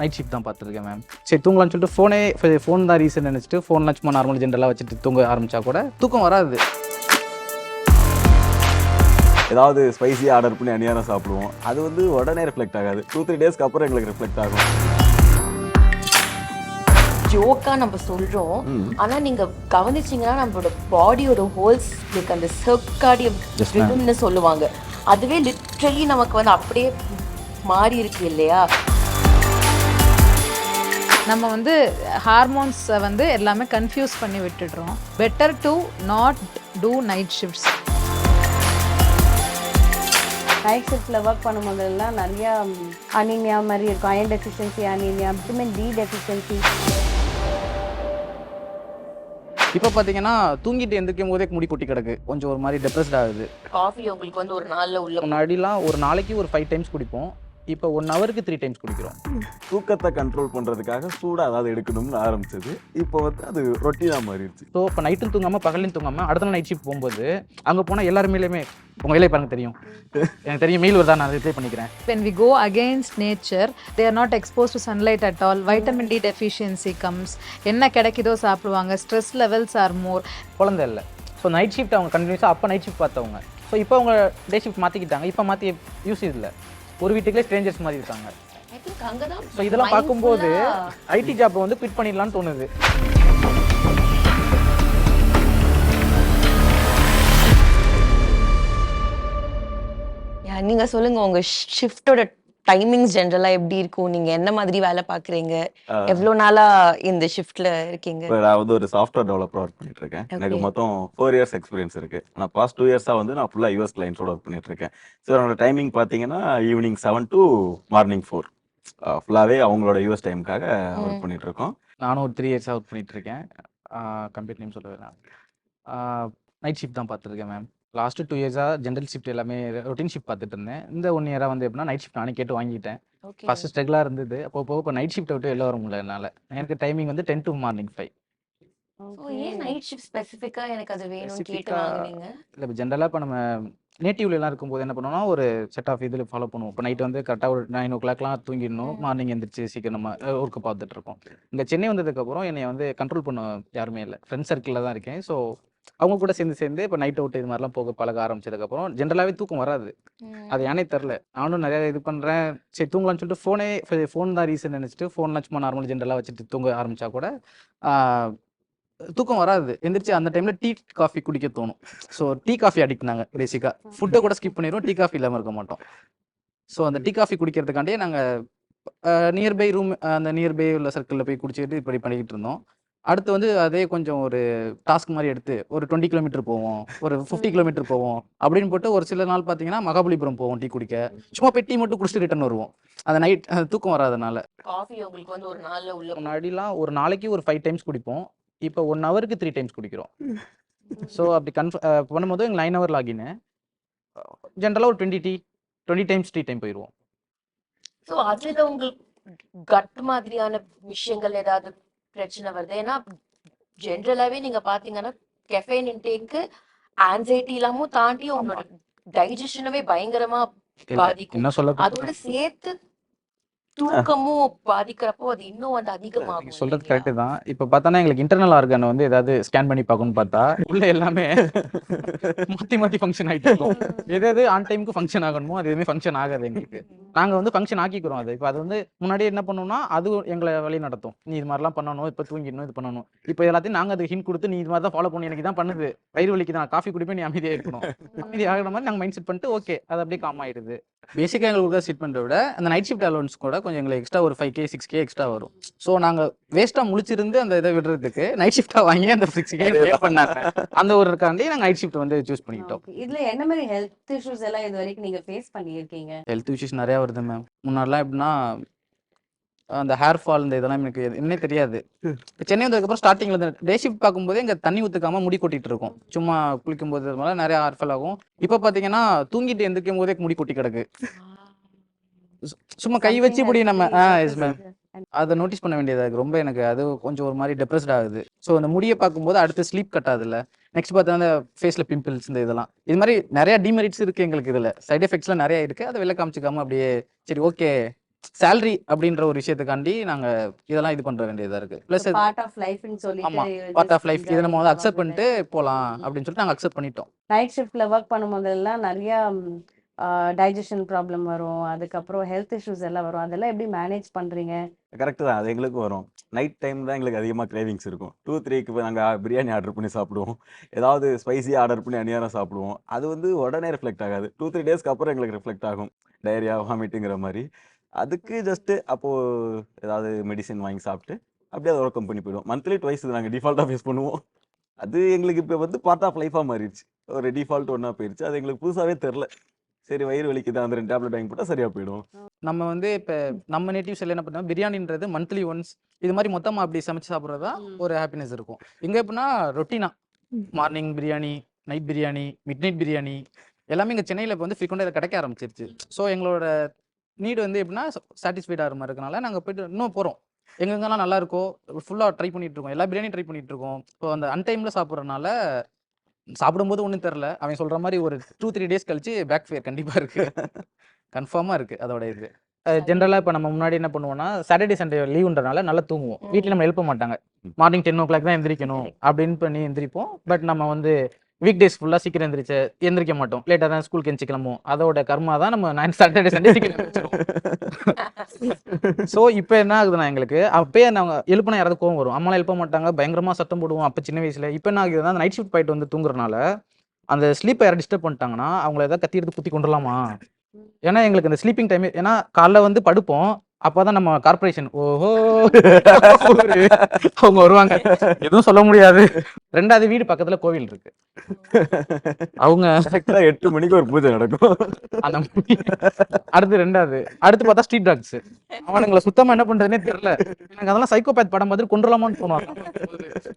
Night shift தான் பார்த்துருக்கேன் ma'am. சரி தூங்கலாம்னு சொல்லிட்டு ஃபோன் தான் ரீசன் நினச்சிட்டு ஃபோன்லாம் சும்மா நார்மல் ஜென்ரலாக வச்சுட்டு தூங்க ஆரம்பித்தா கூட தூக்கம் வராது. ஏதாவது ஸ்பைசியாக ஆர்டர் பண்ணி அநியாரம் சாப்பிடுவோம். அது வந்து உடனே ரிஃப்ளெக்ட் ஆகாது, 2-3 டேஸ்க்கு அப்புறம் எங்களுக்கு ரிஃப்ளெக்ட் ஆகும். ஜோக்கா நம்ம சொல்றோம், ஆனா நீங்க கவனிச்சீங்கன்னா நம்மளோட பாடியோட ஹோல்ஸ் அந்த சர்க்கார்டியம் ரிதம்னு சொல்லுவாங்க, அதுவே லிட்ரலி நமக்கு வந்து அப்படியே மாறி இருக்கு இல்லையா? நம்ம வந்து ஹார்மோன்ஸை வந்து எல்லாமே கன்ஃபியூஸ் பண்ணி விட்டுடுறோம். Better to not do night shifts. Night ஷிஃப்ட்டில் ஒர்க் பண்ணும்போதெல்லாம் நிறையா அனீமியா மாதிரி இருக்கும். Iron deficiency, anaemia, vitamin D deficiency. இப்போ பார்த்தீங்கன்னா தூங்கிட்டு எந்திரிக்கும் போதே முடி கொட்டி கிடக்கு, கொஞ்சம் ஒரு மாதிரி டெப்ரெஸ்ட் ஆகுது. காஃபி உங்களுக்கு வந்து ஒரு நாள்ல உள்ள முன்னாடிலாம் ஒரு நாளைக்கு ஒரு 5 டைம்ஸ் குடிப்போம், இப்போ 1 ஹவருக்கு 3 டைம்ஸ் குடிக்கிறோம். தூக்கத்தை கண்ட்ரோல் பண்ணுறதுக்காக சூடாக அதாவது எடுக்கணும்னு ஆரம்பிச்சது. இப்போ வந்து அது ரொட்டீனாக மாறிடுச்சு. ஸோ இப்போ நைட்டும் தூங்காமல் பகலையும் தூங்காமல் அடுத்த நாள் நைட் ஷிஃப்ட் போகும்போது அங்கே போனால் எல்லாருமேலேயுமே உங்கள் வேலையை பாருங்க தெரியும், எனக்கு தெரியும் மெயில் வருதா நான் ரிப்ளை பண்ணிக்கிறேன். When we go against nature, they are not exposed to sunlight at all. Vitamin D deficiency comes. என்ன கிடைக்குதோ சாப்பிடுவாங்க. Stress levels are more. குழந்தை இல்லை, ஸோ நைட் ஷிஃப்ட் அவங்க கண்டினியூஸாக அப்போ நைட் ஷிஃப்ட் பார்த்தவங்க, ஸோ இப்போ அவங்க டே ஷிஃப்ட் மாற்றிக்கிட்டாங்க. இப்போ மாற்றி யூஸ் இல்லை, ஒரு வீட்டுக்குள்ளே ஸ்ட்ரேஞ்சர்ஸ் மாதிரி இருக்காங்க. ஸோ இதெல்லாம் பார்க்கும்போது ஐடி ஜாப்பை வந்து குவிட் பண்ணிடலான்னு தோணுது. நீங்க சொல்லுங்க, உங்க ஷிஃப்டோட டைமிங்ஸ் ஜெனரலா எப்படி இருக்கும்? நீங்க என்ன மாதிரி வேலை பாக்குறீங்க? எவ்வளவு நாளா இந்த ஷிஃப்ட்ல இருக்கீங்க? நான் வந்து ஒரு சாஃப்ட்வேர் டெவலப்பர் ஒர்க் பண்ணிட்டு இருக்கேன். எனக்கு மொத்தம் 4 இயர்ஸ் எக்ஸ்பீரியன்ஸ் இருக்கு. நான் பாஸ்ட் 2 இயர்ஸா வந்து நான் ஃபுல்லா யூஎஸ் கிளைண்ட்ஸோட ஒர்க் பண்ணிட்டு இருக்கேன். ஸோ என்னோட டைமிங் பார்த்தீங்கன்னா ஈவினிங் 7 to மார்னிங் 4 ஃபுல்லாவே அவங்களோட யூஎஸ் டைமுக்காக ஒர்க் பண்ணிட்டு இருக்கோம். நானும் ஒரு 3 இயர்ஸாக ஒர்க் பண்ணிட்டு இருக்கேன். கம்ப்ளீட் நேம் சொல்ல வேணாம். நைட் ஷிஃப்ட் தான் பார்த்துருக்கேன் மேம். லாஸ்ட்டு 2 இயர்ஸாக ஜென்ரல் ஷிஃப்ட் எல்லாமே ரொட்டீன் ஷிஃப்ட் பார்த்துட்டு இருந்தேன். இந்த 1 இயராக வந்து எப்படின்னா நைட் ஷிஃப்ட் நானே கேட்டு வாங்கிட்டேன். ஃபர்ஸ்ட் ஸ்ட்ரகிளாக இருந்தது, அப்போ போக இப்போ நைட் ஷிஃப்ட்டை விட்டு வெளில வர முடியல என்னால். எனக்கு டைமிங் வந்து 10 to மார்னிங் 5. ஏன் நைட் ஷிஃப்ட் ஸ்பெசிஃபிக்கா எனக்கு அது வேணும்னு கேட்டு வாங்குனீங்க? இல்லை இப்போ ஜென்ரலாக இப்போ நம்ம நேட்டிவ்லாம் இருக்கும்போது என்ன பண்ணுவோம்னா ஒரு செட் ஆஃப் இதில் ஃபாலோ பண்ணுவோம். இப்போ நைட் வந்து கரெக்டாக ஒரு 9 o'clockலாம் தூங்கிடணும், மார்னிங் எழுந்திரிச்சு சீக்கிரமாக ஒர்க்கு பார்த்துட்டு இருக்கோம். இங்கே சென்னை வந்ததுக்கப்புறம் என்னை வந்து கண்ட்ரோல் பண்ண யாருமே இல்லை, ஃப்ரெண்ட் சர்க்கிளில் தான் இருக்கேன். ஸோ அவங்க கூட சேர்ந்து இப்போ நைட் அவுட் இது மாதிரிலாம் போக பழக ஆரம்பிச்சதுக்கப்புறம் ஜென்ரலாகவே தூக்கம் வராது. அது ஏனே தெரில, நானும் நிறையா இது பண்ணுறேன். சரி தூங்கலாம்னு சொல்லிட்டு ஃபோன் தான் ரீசன் நினச்சிட்டு ஃபோன்லாம் சும்மா நார்மல் ஜென்ரலாக வச்சுட்டு தூங்க ஆரம்பித்தா கூட தூக்கம் வராது. எந்திரிச்சு அந்த டைமில் டீ காஃபி குடிக்க தோணும். ஸோ டீ காஃபி அடிக்ட் நாங்கள் பேசிக்காக ஃபுட்டை கூட ஸ்கிப் பண்ணிடுவோம், டீ காஃபி இல்லாமல் இருக்க மாட்டோம். ஸோ அந்த டீ காஃபி குடிக்கிறதுக்காண்டியே நாங்கள் நியர்பை ரூம் அந்த நியர்பை உள்ள சர்க்கிளில் போய் குடிச்சிட்டு இப்படி பண்ணிக்கிட்டு இருந்தோம். அடுத்து வந்து அதே கொஞ்சம் ஒரு டாஸ்க் மாதிரி எடுத்து ஒரு 20 கிலோமீட்டர் போவோம், ஒரு 50 கிலோமீட்டர் போவோம் அப்படின்னு போட்டு ஒரு சில நாள் பார்த்தீங்கன்னா மகாபலிபுரம் போவோம் டீ குடிக்க. சும்மா போய் டீ மட்டும் குடிச்சிட்டு ரிட்டர்ன் வருவோம், அந்த நைட் தூக்கம் வராதனால. காஃபி உங்களுக்கு வந்து ஒரு நாள்ல உள்ள முன்னாடிலாம் ஒரு நாளைக்கு ஒரு 5 டைம்ஸ் குடிப்போம், இப்போ 1 ஹவருக்கு 3 டைம்ஸ் குடிக்கிறோம். ஸோ அப்படி பண்ணும்போது எங்களுக்கு 9 ஹவர் லாகின், ஜென்ரலாக ஒரு 20 டைம்ஸ் டீ டைம் போயிடுவோம். ஸோ அதுல உங்களுக்கு கட் மாதிரியான விஷயங்கள் ஏதாவது பிரச்சனை வருது? ஏன்னா ஜென்ரலாவே நீங்க பாத்தீங்கன்னா கெஃபைன் இன்டேக்கு ஆன்சைட்டி எல்லாமும் தாண்டி உங்களோட டைஜஷனவே பயங்கரமா பாதிக்கும். என்ன சொல்ல அதோட சேர்த்து தூக்கமும் பாதிக்கிறப்போ அது இன்னும் வந்து அதிகமாகும். சொல்றது கரெக்டு தான். இப்போ பார்த்தோன்னா எங்களுக்கு இன்டர்னல் ஆர்கன் வந்து ஏதாவது ஸ்கேன் பண்ணி பார்க்கணும்னு பார்த்தா உள்ள எல்லாமே மாற்றி ஃபங்க்ஷன் ஆகிட்டு இருக்கும். எது ஆன் டைமுக்கு ஃபங்க்ஷன் ஆகணுமோ அது எதுவுமே ஃபங்க்ஷன் ஆகாது எங்களுக்கு. நாங்கள் வந்து ஃபங்க்ஷன் ஆக்கிக்கிறோம் அது. இப்போ அது வந்து முன்னாடியே என்ன பண்ணணும்னா அது எங்களை வழி நடத்தும், நீ இது மாதிரிலாம் பண்ணணும், இப்போ தூங்கிடணும், இது பண்ணணும். இப்போ எல்லாத்தையும் நாங்கள் அது ஹிண்ட் கொடுத்து நீ இது மாதிரி தான் ஃபாலோ பண்ணி எனக்கு தான் பண்ணுது, வயிறு வலிக்கு தான் காஃபி குடிப்பேன், நீ அமைதியாக இருக்கணும், அமைதி ஆகிற மாதிரி நாங்கள் மைண்ட் செட் பண்ணிட்டு ஓகே அது அப்படியே காம் ஆயிடுது. பேசிக்காக எங்களுக்கு செட் பண்ணுறத விட அந்த நைட் ஷிஃப்ட் அலவன்ஸ் கூட கொஞ்சம் எங்களுக்கு எக்ஸ்ட்ரா ஒரு 5K 6K எக்ஸ்ட்ரா வரும். ஸோ நாங்கள் வேஸ்ட்டாக முழிச்சிருந்து அந்த இதை விடுறதுக்கு நைட் ஷிஃப்டாக வாங்கி அந்த 6K பே பண்ணாங்க. அந்த ஒரு இருக்காண்டி நாங்கள் நைட் ஷிஃப்ட் வந்து சூஸ் பண்ணிக்கிட்டோம். இதுல என்ன மாதிரி ஹெல்த் இஷ்யூஸ் எல்லாம் இது வரைக்கும் நீங்க ஃபேஸ் பண்ணியிருக்கீங்க? ஹெல்த் இஷ்யூஸ் நிறையா வருது மேம். முன்னாடிலாம் எப்படின்னா அந்த ஹேர் ஃபால் இந்த இதெல்லாம் எனக்கு என்னே தெரியாது. சென்னை வந்ததுக்கப்புறம் ஸ்டார்டிங்கில் இந்த டே ஷிஃப்ட் பார்க்கும்போது எங்கள் தண்ணி ஊற்றுக்காமல் முடி கொட்டிட்டு இருக்கும், சும்மா குளிக்கும்போது அது மாதிரி நிறையா ஹேர் ஃபால் ஆகும். இப்போ பார்த்தீங்கன்னா தூங்கிட்டு எந்திரிக்கும் போதே முடி கொட்டி கிடக்கு, சும்மா கை வச்சு இப்படி நம்ம எஸ் மேம் அதை நோட்டீஸ் பண்ண வேண்டியதாக இருக்குது ரொம்ப. எனக்கு அது கொஞ்சம் ஒரு மாதிரி டெப்ரெஸ்ட் ஆகுது. ஸோ அந்த முடியை பார்க்கும்போது அடுத்து ஸ்லீப் கட்டாது இல்லை. நெக்ஸ்ட் பார்த்தா அந்த ஃபேஸில் பிம்பிள்ஸ் இந்த இதெல்லாம் இது மாதிரி நிறையா டிமெரிட்ஸ் இருக்குது எங்களுக்கு. இதில் சைட் எஃபெக்ட்ஸ்லாம் நிறையா இருக்குது, அதை வெளில காமிச்சிக்காம அப்படியே சரி ஓகே சேலரி அப்படின்ற ஒரு விஷயத்துக்காண்டி நாங்க இதெல்லாம் இது பண்ற வேண்டியதா இருக்கு. ப்ளஸ் பார்ட் ஆஃப் லைஃப்னு ஆமா, சொல்லிட்டு பார்ட் ஆஃப் லைஃப் இதை நம்ம வந்து அக்செப்ட் பண்ணிட்டு போலாம் அப்படின்னு சொல்லிட்டு நாங்க அக்செப்ட் பண்ணிட்டோம். நைட் ஷிஃப்ட்ல ஒர்க் பண்ணும்போதெல்லாம் நிறைய டைஜஷன் ப்ராப்ளம் வரும், அதுக்கப்புறம் ஹெல்த் இஷ்யூஸ் எல்லாம் வரும். அதெல்லாம் எப்படி மேனேஜ் பண்றீங்க? கரெக்ட் தான், அது எங்களுக்கும் வரும். நைட் டைம் தான் எங்களுக்கு அதிகமாக கிரேவிங்ஸ் இருக்கும். 2-3க்கு நாங்கள் பிரியாணி ஆர்டர் பண்ணி சாப்பிடுவோம், ஏதாவது ஸ்பைசியாக ஆர்டர் பண்ணி அந்நியாரம் சாப்பிடுவோம். அது வந்து உடனே ரிஃப்ளெக்ட் ஆகாது, 2-3 டேஸ்க்கு அப்புறம் எங்களுக்கு ரிஃப்ளெக்ட் ஆகும், டயரியா வாமிட்டுங்கிற மாதிரி. அதுக்கு ஜஸ்ட்டு அப்போது ஏதாவது மெடிசின் வாங்கி சாப்பிட்டு அப்படியே அதை ஒர்க் பண்ணி போயிடுவோம். மந்த்லி ட்வைஸ் நாங்கள் டிஃபால்ட்டாக ஃபேஸ் பண்ணுவோம். அது எங்களுக்கு இப்போ வந்து பார்ட் ஆஃப் லைஃபாக மாறிடுச்சு, ஒரு டிஃபால்ட் ஒன்றா போயிடுச்சு. அது எங்களுக்கு புதுசாகவே தெரில. சரி வயிறு வலிக்குது, அந்த 2 டேப்லெட் வாங்கி போட்டால் சரியாக போயிடும். நம்ம வந்து இப்போ நம்ம நேட்டிவ் சைடில் என்ன பண்ணுவோம், பிரியாணின்றது மந்த்லி ஒன்ஸ் இது மாதிரி மொத்தமாக அப்படி சமைச்சு சாப்பிட்றது தான் ஒரு ஹாப்பினஸ் இருக்கும். இங்கே எப்படின்னா ரொட்டீனா morning biryani, night biryani, midnight biryani எல்லாமே இங்கே சென்னையில் இப்போ வந்து ஃப்ரீக்வெண்ட்டாக கிடைக்க ஆரம்பிச்சிருச்சு. ஸோ எங்களோட நீடு வந்து எப்படின்னா சாட்டிஸ்ஃபைட் ஆகிற மாதிரி இருக்கனால நாங்கள் போயிட்டு இன்னும் போகிறோம். எங்கெங்கெல்லாம் நல்லா இருக்கோ ஃபுல்லாக ட்ரை பண்ணிட்டு இருக்கோம், எல்லா பிரியாணியும் ட்ரை பண்ணிட்டு இருக்கோம். இப்போ அந்த அன்டைமில் சாப்பிட்றதுனால சாப்பிடும்போது ஒன்றும் தெரில, அவன் சொல்கிற மாதிரி ஒரு 2-3 டேஸ் கழிச்சு பேக் ஃபேர் கண்டிப்பாக இருக்குது, கன்ஃபார்மாக இருக்குது அதோட இது. ஜென்ரலாக இப்போ நம்ம முன்னாடி என்ன பண்ணுவோம்னா சாட்டர்டே சண்டே லீவுன்றனால நல்லா தூங்குவோம். வீட்டில் நம்ம எழுப்ப மாட்டாங்க, மார்னிங் 10 o'clock தான் எந்திரிக்கணும் அப்படின்னு பண்ணி எந்திரிப்போம். பட் நம்ம வந்து வீக் டேஸ் ஃபுல்லாக சீக்கிரம் எந்திரிக்க மாட்டோம், லேட்டாக தான் ஸ்கூலுக்கு எந்திரிச்சு கிளம்புவோம். அதோட கர்மா தான் நம்ம சாட்டர்டே சண்டே சீக்கிரம் எந்திரிச்சிருவோம். ஸோ இப்போ என்ன ஆகுதுன்னா எங்களுக்கு அப்பயே நாங்கள் எழுப்பினா யாராவது கோவம் வரும், அம்மாலாம் எழுப்ப மாட்டாங்க, பயங்கரமாக சத்தம் போடுவோம் அப்போ சின்ன வயசில். இப்போ என்ன ஆகுதுன்னா அந்த நைட் ஷிஃப்ட் போயிட்டு வந்து தூங்குறதுனால அந்த ஸ்லீப்பை யாரும் டிஸ்டர்ப் பண்ணிட்டாங்கன்னா அவங்கள ஏதாவது கத்தி எடுத்து குத்தி கொண்டுலாமா. ஏன்னா எங்களுக்கு அந்த ஸ்லீப்பிங் டைம், ஏன்னா காலைல வந்து படுப்போம், அப்போதான் நம்ம கார்பரேஷன் ஓஹோ அவங்க வருவாங்க, எதுவும் சொல்ல முடியாது. 2வது வீடு பக்கத்துல கோவில் இருக்கு, அவங்க கரெக்டாக 8 மணிக்கு ஒரு பூஜை நடக்கும். அந்த அடுத்து 2வது அடுத்து பார்த்தா ஸ்ட்ரீட் டாக்ஸ், அவனுங்களை சுத்தமா என்ன பண்றதுனே தெரியல. எனக்கு அதெல்லாம் சைக்கோபேத் படம் பார்த்துட்டு கொண்டுலாமான்னு தோணும்,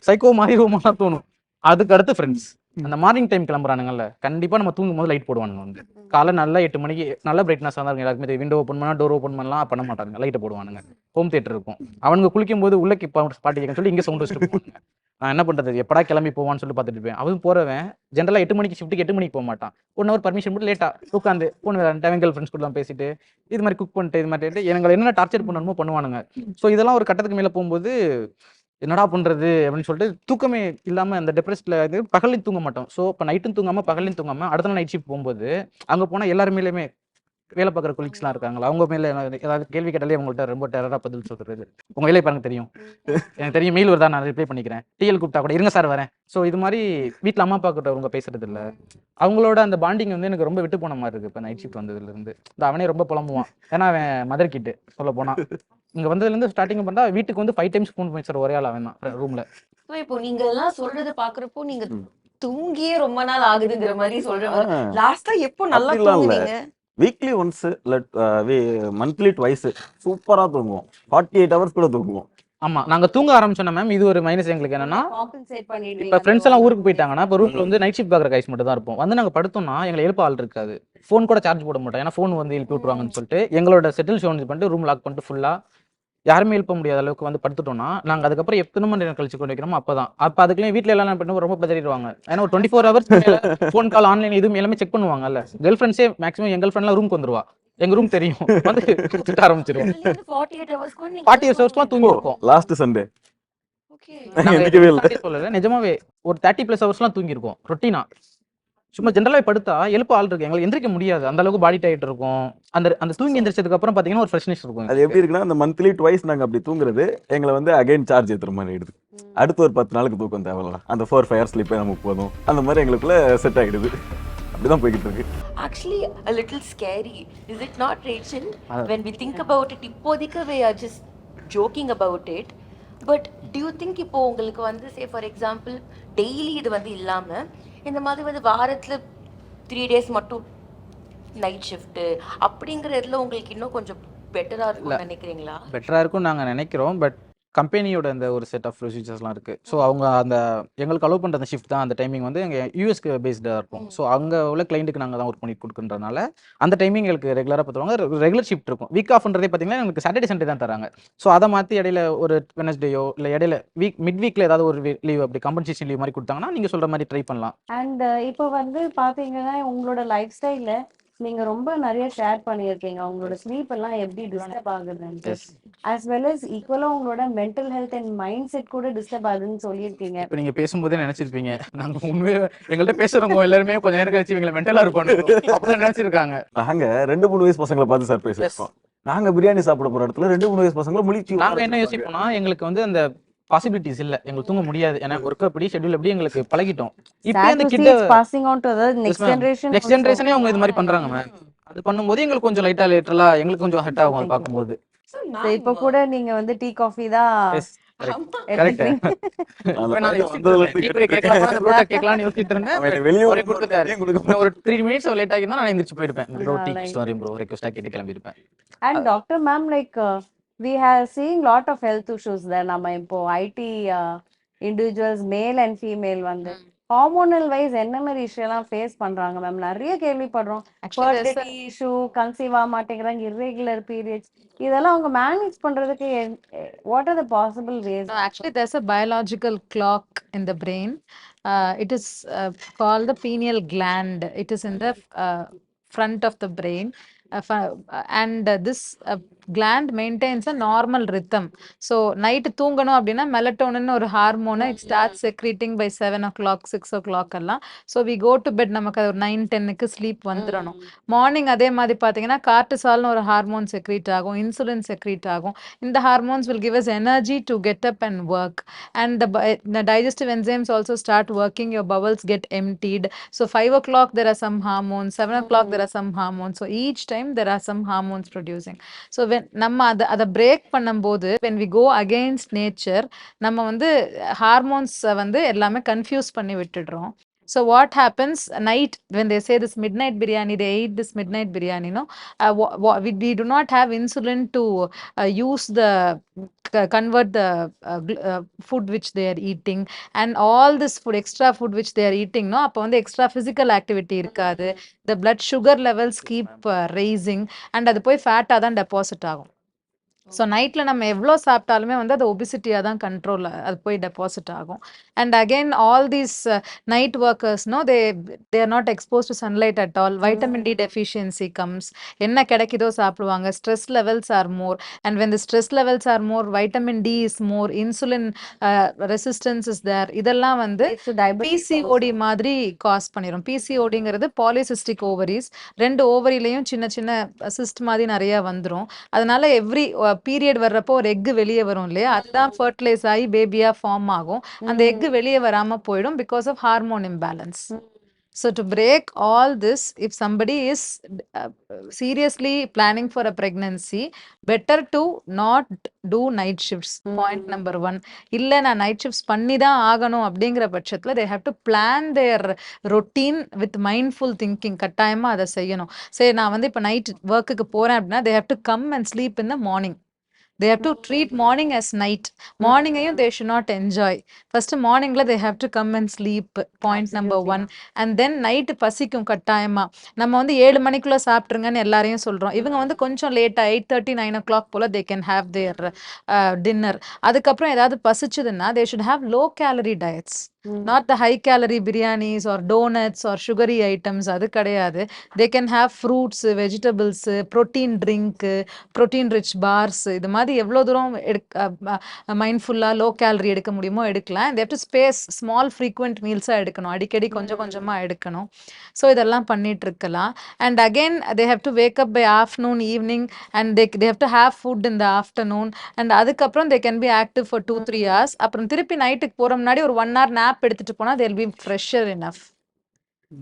சைக்கோ மாறிடுவோமான்னு தோணும். அதுக்கு அடுத்து ஃப்ரெண்ட்ஸ், அந்த மார்னிங் டைம் கிளம்புறானுங்கல்ல, கண்டிப்பா நம்ம தூங்கும் போது லைட் போடுவானுங்க. வந்து காலை நல்லா 8 மணிக்கு நல்ல பிரைட்னஸ் தான் இருக்கும் எல்லாருக்குமே. விண்டோ ஓப்பன் பண்ணா டோர் ஓப்பன் பண்ணலாம் பண்ண மாட்டாங்க, லைட்டை போடுவானுங்க. ஹோம் தியேட்டர் இருக்கும், அவனுங்க குளிக்கும் போது உள்ள பாட்டி கேட்க சொல்லி இங்கே சவுண்ட் வச்சுட்டு போவாங்க. நான் என்ன பண்றது, எப்படா கிளம்பி போவான்னு சொல்லி பார்த்துட்டு இருப்பேன். அவன் போறவன் ஜென்ரலா 8 மணிக்கு ஷிஃப்ட்டுக்கு 8 மணிக்கு போக மாட்டான், 1 hour பர்மிஷன் போட்டு லேட்டா உட்காந்து போன கேர்ள் ஃப்ரெண்ட்ஸ் கூட பேசிட்டு இது மாதிரி குக் பண்ணிட்டு இது மாதிரி எங்களை என்ன டார்ச்சர் பண்ணணுமோ பண்ணுவானுங்க. ஸோ இதெல்லாம் ஒரு கட்டத்துக்கு மேல போகும்போது என்னடா பண்றது அப்படின்னு சொல்லிட்டு தூக்கமே இல்லாம அந்த டெப்ரெஸ்ட்ல இது பகலையும் தூங்க மாட்டோம். ஸோ இப்போ நைட்டும் தூங்காம பகலையும் தூங்காம அடுத்த நாள் நைட் ஷிஃப்ட் போகும்போது அங்க போனா எல்லாருமேலுமே வேலை பார்க்குற கொலீக்ஸ்லாம் இருக்காங்களா, அவங்க மேல ஏதாவது கேள்வி கேட்டாலே அவங்கள்ட்ட ரொம்ப டெரரா பதில் சொல்றது. உங்க வேலையை பாருங்க தெரியும், எனக்கு தெரியும், மெயில் வருதா நான் ரிப்ளை பண்ணிக்கிறேன், டிஎல் கூப்பிட்டா கூட இருங்க சார் வரேன். ஸோ இது மாதிரி வீட்டில் அம்மா அப்பா கிட்ட அவங்க பேசுறது இல்லை. அவங்களோட அந்த பாண்டிங் வந்து எனக்கு ரொம்ப விட்டு போன மாதிரி இருக்கு இப்போ நைட் ஷிஃப்ட் வந்ததுல இருந்து. அவனே ரொம்ப புலம்புவான், ஏன்னா அவன் மதர் கிட்டு சொல்ல போனா இங்க வந்ததுல இருந்து ஸ்டார்டிங் பண்ணா வீட்டுக்கு வந்து 5 times ஃபோன் பண்ணி சார் ஒரே ஆள் அவன் தான் ரூம்ல. So, இப்போ நீங்க எல்லாம் சொல்றத பாக்குறப்போ நீங்க தூங்கியே ரொம்ப நாள் ஆகுதுங்கிற மாதிரி சொல்றவங்க லாஸ்டா எப்போ நல்லா அப்படிலாம் இல்ல, தூங்குனீங்க? வீக்லி ஒன்ஸ் மந்த்லி ட்வைஸ் சூப்பரா தூங்குவோம், 48 hours கூட தூங்குவோம். ஆமா, நாங்க தூங்க ஆரம்பிச்சோம் மேம். இது ஒரு மைனஸ் எங்களுக்கு என்னன்னா, காம்பன்சேட் பண்ணிடுவீங்க. இப்ப ஃப்ரெண்ட்ஸ் எல்லாம் ஊருக்கு போயிட்டாங்கன்னா இப்ப ரூம்ல வந்து நைட் ஷிஃப்ட் பாக்குற கைஸ் மட்டும் தான் இருப்போம். வந்து நாங்க படுத்தோம்னா எங்களை எழுப்ப ஆள் இருக்காது, ஃபோன் கூட சார்ஜ் போட மாட்டோம், ஏன்னா ஃபோன் வந்து எழுப்பி விட்டுருவாங்கன்னு சொல்லிட்டு எங்களோட செட்டில் ஷோன் பண்ணிட்டு ரூம் லாக் பண்ணிட்டு ஃபுல்லா யாருமே எழுப்ப முடியாத அளவுக்கு வந்து படுத்துட்டோம்னா நாங்க அதுக்கப்புறம் எத்தனை மணி நேரம் கழிச்சு கொண்டு வைக்கிறோமோ அப்பதான். அப்ப அதுக்குள்ளே வீட்டுல எல்லாம் பண்ணி ரொம்ப பதறிடுவாங்க, ஏன்னா ஒரு 24 hours ஃபோன் கால் ஆன்லைன் இதுவும் எல்லாமே செக் பண்ணுவாங்கல்ல. கேர்ள் ஃப்ரெண்ட்ஸே மேக்ஸிமம் எங்கள் ஃப்ரெண்ட்லாம் ரூம்க்கு வந்துருவா, எங்க ரூம் தெரியும், வந்து திட்ட ஆரம்பிச்சிருவோம். 48 hours கூட நீங்க 40 hours தூங்கி இருப்போம். Last Sunday okay. எந்திரிக்கவே இல்லை. சொல்லல, நிஜமாவே ஒரு 30+ hours தூங்கி இருக்கோம் ரொட்டீனா. சும்மா ஜென்ரலாக படுத்தா எழுப்ப ஆள் இருக்கு, எங்களுக்கு எந்திரிக்க முடியாது, அந்த அளவுக்கு பாடி டைட் இருக்கும். அந்த தூங்கி எந்திரிச்சதுக்கு அப்புறம் பாத்தீங்கன்னா ஒரு ஃப்ரெஷ்னஸ் இருக்கும். அது எப்படி இருக்குன்னா, அந்த மந்த்லி ட்வைஸ் நாங்க அப்படி தூங்குறது எங்களை வந்து அகைன் சார்ஜ் ஏத்துற மாதிரி ஆயிடுது. அடுத்து ஒரு 10 நாளுக்கு தூக்கம் தேவையில்ல, அந்த 4-5 hours ஸ்லீப்பே நமக்கு போதும், அந்த மாதிரி எங்களுக்குள்ள செட் ஆகிடுது. அப்படிதான் போய்கிட்டு இருக்கு. Actually a little scary, is it not, Rachel? When we think about it, இப்போதைக்கு we are just joking about it, but do you think இப்போ உங்களுக்கு வந்து say for example டெய்லி இது வந்து இல்லாம இந்த மாதிரி வந்து வாரத்துல 3 days மட்டும் நைட் ஷிஃப்ட் அப்படிங்கறதுல உங்களுக்கு இன்னும் கொஞ்சம் பெட்டரா இருக்கும்னு நினைக்கிறீங்களா? பெட்டரா இருக்கும் நாங்க நினைக்கிறோம், பட் கம்பெனியோட அந்த ஒரு செட் ஆஃப் ப்ரொசீஜர்ஸ்லாம் இருக்கு. ஸோ அவங்க அந்த எங்களுக்கு அலோவ் பண்ணுற அந்த ஷிஃப்ட் தான் அந்த டைமிங் வந்து எங்கள் யூஎஸ்க்கு பேஸ்டாக இருக்கும். ஸோ அங்கே உள்ள கிளைண்ட்டுக்கு நாங்கள் தான் ஒர்க் பண்ணி கொடுக்குறதுனால அந்த டைமிங் எங்களுக்கு ரெகுலராக பார்த்துருவாங்க. ரெகுலர் ஷிஃப்ட் இருக்கும். வீக் ஆஃப்ன்றதே பார்த்தீங்கன்னா எங்களுக்கு சாட்டர்டே சண்டே தான் தராங்க. ஸோ அதை மாற்றி இடையில ஒரு வெனஸ்டேயோ இல்லை இடையில மிட் வீக்கில் ஏதாவது ஒரு லீவ் அப்படி கம்பன்சேஷன் லீவ் மாதிரி கொடுத்தாங்கன்னா நீங்கள் சொல்கிற மாதிரி ட்ரை பண்ணலாம். அண்ட் இப்போ வந்து பார்த்தீங்கன்னா உங்களோட லைஃப் ஸ்டைலில் நீங்க ரொம்ப நிறைய ஷேர் பண்ணியிருக்கீங்க உங்களோட ஸ்லீப் எல்லாம் எப்படி டிஸ்டர்ப் ஆகுதுன்ட்டு, எஸ். as well as ஈக்குவலா உங்களோட mental health and mindset கூட டிஸ்டர்ப் ஆகுதுன்னு சொல்லியிருக்கீங்க. இப்ப நீங்க பேசும்போதே நினைச்சிருப்பீங்க நாங்க உண்மையே எங்கள்ட்ட பேசுறவங்க எல்லாருமே கொஞ்ச நேரம் கழிச்சு இவங்களை மென்டலா இருப்பானு அப்படிதான் நினைச்சிருக்காங்க. நாங்க 2-3 வயசு பசங்களை பார்த்து சார் பேசியிருக்கோம். நாங்க பிரியாணி சாப்பிட போற இடத்துல 2-3 வயசு பசங்களை முழிச்சு நாங்க என்ன யோசிப்போம்னா எங்களுக்கு வந்து அந்த பாசிபிலிட்டிஸ் இல்ல, எங்களுக்கு தூங்க முடியாது, ஏன்னா ஒர்க் அப்படி ஷெட்யூல் எப்படி எங்களுக்கு பழகிட்டோம். இப்போ Sad அந்த to see கிட்ட it's passing on to the next generation next ஜெனரேஷனே அவங்க இது மாதிரி பண்றாங்க மேம். அது பண்ணும்போது எங்களுக்கு கொஞ்சம் லைட்டா லேட்டரலா எங்களுக்கு கொஞ்சம் ஹர்ட் ஆகும் அது பார்க்கும்போது. இப்ப கூட நீங்க வந்து டீ காஃபி தான் எஸ் கரெக்ட். இப்ப நான் கேட்கலாம்னு யோசிச்சுட்டு இருந்தேன். வெளியே அவரே கொடுத்துட்டாரு. ஒரு 3 மினிட்ஸ் லேட் ஆகிருந்தா நான் எந்திரிச்சு போயிருப்பேன். ப்ரோ டீ சாரி ப்ரோ ரெக்வெஸ்டா கேட்டு கிளம்பிருப்பேன். And Dr. Ma'am, like we have seen lot of health issues there. நம்ம இப்போ IT individuals male and female வந்து ஹார்மோனல் வைஸ் என்ன மாதிரி இஷ்யூ எல்லாம் ஃபேஸ் பண்றாங்க மேம்? நிறைய கேள்விப்படுறோம். ஃபர்டிலிட்டி இஷ்யூ, கன்சீவ் ஆக மாட்டேங்கிறாங்க, irregular periods, இதெல்லாம் அவங்க மேனேஜ் பண்றதுக்கு what are the possible ways? No, actually, there's a biological clock in the brain. It is called the pineal gland. It is in the front of the brain. And this gland maintains a normal rhythm. So, night தூங்கணும் அப்படின்னா melatonin ஒரு ஹார்மோனை it starts secreting by 7 o'clock, 6 o'clock எல்லாம். So, we go to bed, நமக்கு ஒரு 9-10க்கு sleep வந்துடணும். Morning அதே மாதிரி பார்த்தீங்கன்னா கார்டிசால்னு ஒரு ஹார்மோன் செக்ரீட் ஆகும், இன்சுலின் செக்ரீட் ஆகும். இந்த hormones will give us energy to get up and work. And the digestive enzymes also start working, your bowels get emptied. So 5 o'clock there are some hormones, 7 o'clock there are some hormones. So each time there are some hormones producing. So when நம்ம அதை break பண்ணும்போது when we go against nature, நம்ம வந்து hormones வந்து எல்லாமே confuse பண்ணி விட்டுடுறோம். So what happens night when they say this midnight biryani, they eat this midnight biryani, no? We do not have insulin to use the convert the food which they are eating, and all this food, extra food which they are eating, no? அப்போ வந்து extra physical activity இருக்காது. The blood sugar levels keep raising, and அது போய் ஃபேட்டாக தான் deposit ஆகும். So நைட்டில் நம்ம எவ்வளோ சாப்பிட்டாலுமே வந்து அது ஒபிசிட்டியாக தான் கண்ட்ரோல் அது போய் டெபாசிட் ஆகும். And again all these night workers no they are not expose to sunlight at all. Vitamin D deficiency comes. என்ன கிடைக்குதோ சாப்பிடுவாங்க. Stress levels are more, and when the stress levels are more, vitamin D is more, insulin resistance is there. இதெல்லாம் வந்து PCOD மாதிரி cos பண்ணிடும். பிசிஓடிங்கிறது polycystic ovaries. 2 ஓவரிலையும் சின்ன சின்ன cyst மாதிரி நிறைய வந்துடும். அதனால எவ்ரி பீரியட் வர்றப்போ ஒரு எக் வெளியே வரும் இல்லையா, அதுதான் ஃபர்டிலைஸ் ஆகி பேபியா ஃபார்ம் ஆகும். அந்த எக் வெளியே வராம போயிடும் because of hormone imbalance. So to break all this, if somebody is seriously planning for a pregnancy, better to not do night shifts. Point number 1. இல்ல நான் night shifts பண்ணி தான் ஆகணும் அப்படிங்கிற பட்சத்துல they have to plan their routine with mindful thinking. கட்டாயமா அதை செய்யணும். சரி நான் வந்து இப்போ நைட் ஒர்க்குக்கு போறேன் அப்படின்னா they have to come and sleep in the morning. They have to treat morning as night. Morning ayum they should not enjoy. First morning la they have to come and sleep. Point number 1. And then night பசிக்கும் கட்டாயமா. நம்ம வந்து 7 மணிக்குள்ள சாப்பிட்டுருங்கன்னு எல்லாரையும் சொல்றோம். இவங்க வந்து கொஞ்சம் லேட்டா 8:30, 9 o'clock போல they can have their dinner. அதுக்கப்புறம் ஏதாவது பசிச்சதுன்னா they should have low calorie diets. Not the high calorie biryanis or donuts or sugary items. அது கிடையாது. They can have fruits, vegetables, protein drink, protein rich bars. இது மாதிரி எவ்வளோ தூரம் மைண்ட்ஃபுல்லாக low calorie எடுக்க முடியுமோ எடுக்கலாம். they have to space small frequent மீல்ஸாக எடுக்கணும். அடிக்கடி கொஞ்சம் கொஞ்சமாக எடுக்கணும். ஸோ இதெல்லாம் பண்ணிட்டு இருக்கலாம். And again they have to wake up by afternoon, evening, and they have to have food in the afternoon. And அதுக்கப்புறம் they can be active for 2-3 hours. அப்புறம் திருப்பி நைட்டுக்கு போகிற முன்னாடி ஒரு 1 hour nap எடுத்துட்டு போனால் they'll be fresher enough.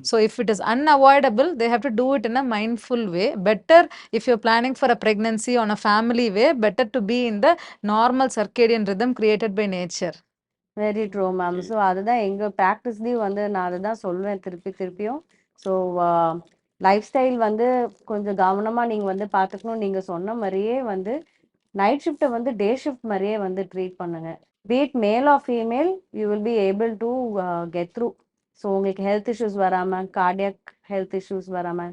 So if it is unavoidable, they have to do it in a mindful way. Better if you're planning for a pregnancy on a family way, better to be in the normal circadian rhythm created by nature. Very true ma'am. So அதுதான் எங்கள் ப்ராக்டிஸ்லேயும் வந்து நான் அதை தான் சொல்வேன் திருப்பியும். So life style வந்து கொஞ்சம் கவனமாக நீங்கள் வந்து பார்த்துக்கணும். நீங்கள் சொன்ன மாதிரியே வந்து நைட் ஷிஃப்ட்டை வந்து டே ஷிஃப்ட் மாதிரியே வந்து ட்ரீட் பண்ணுங்க. Be it male or female, you will be able to get through. So உங்களுக்கு ஹெல்த் இஷ்யூஸ் வராமல், கார்டியாக் ஹெல்த் இஷ்யூஸ் வராமல்,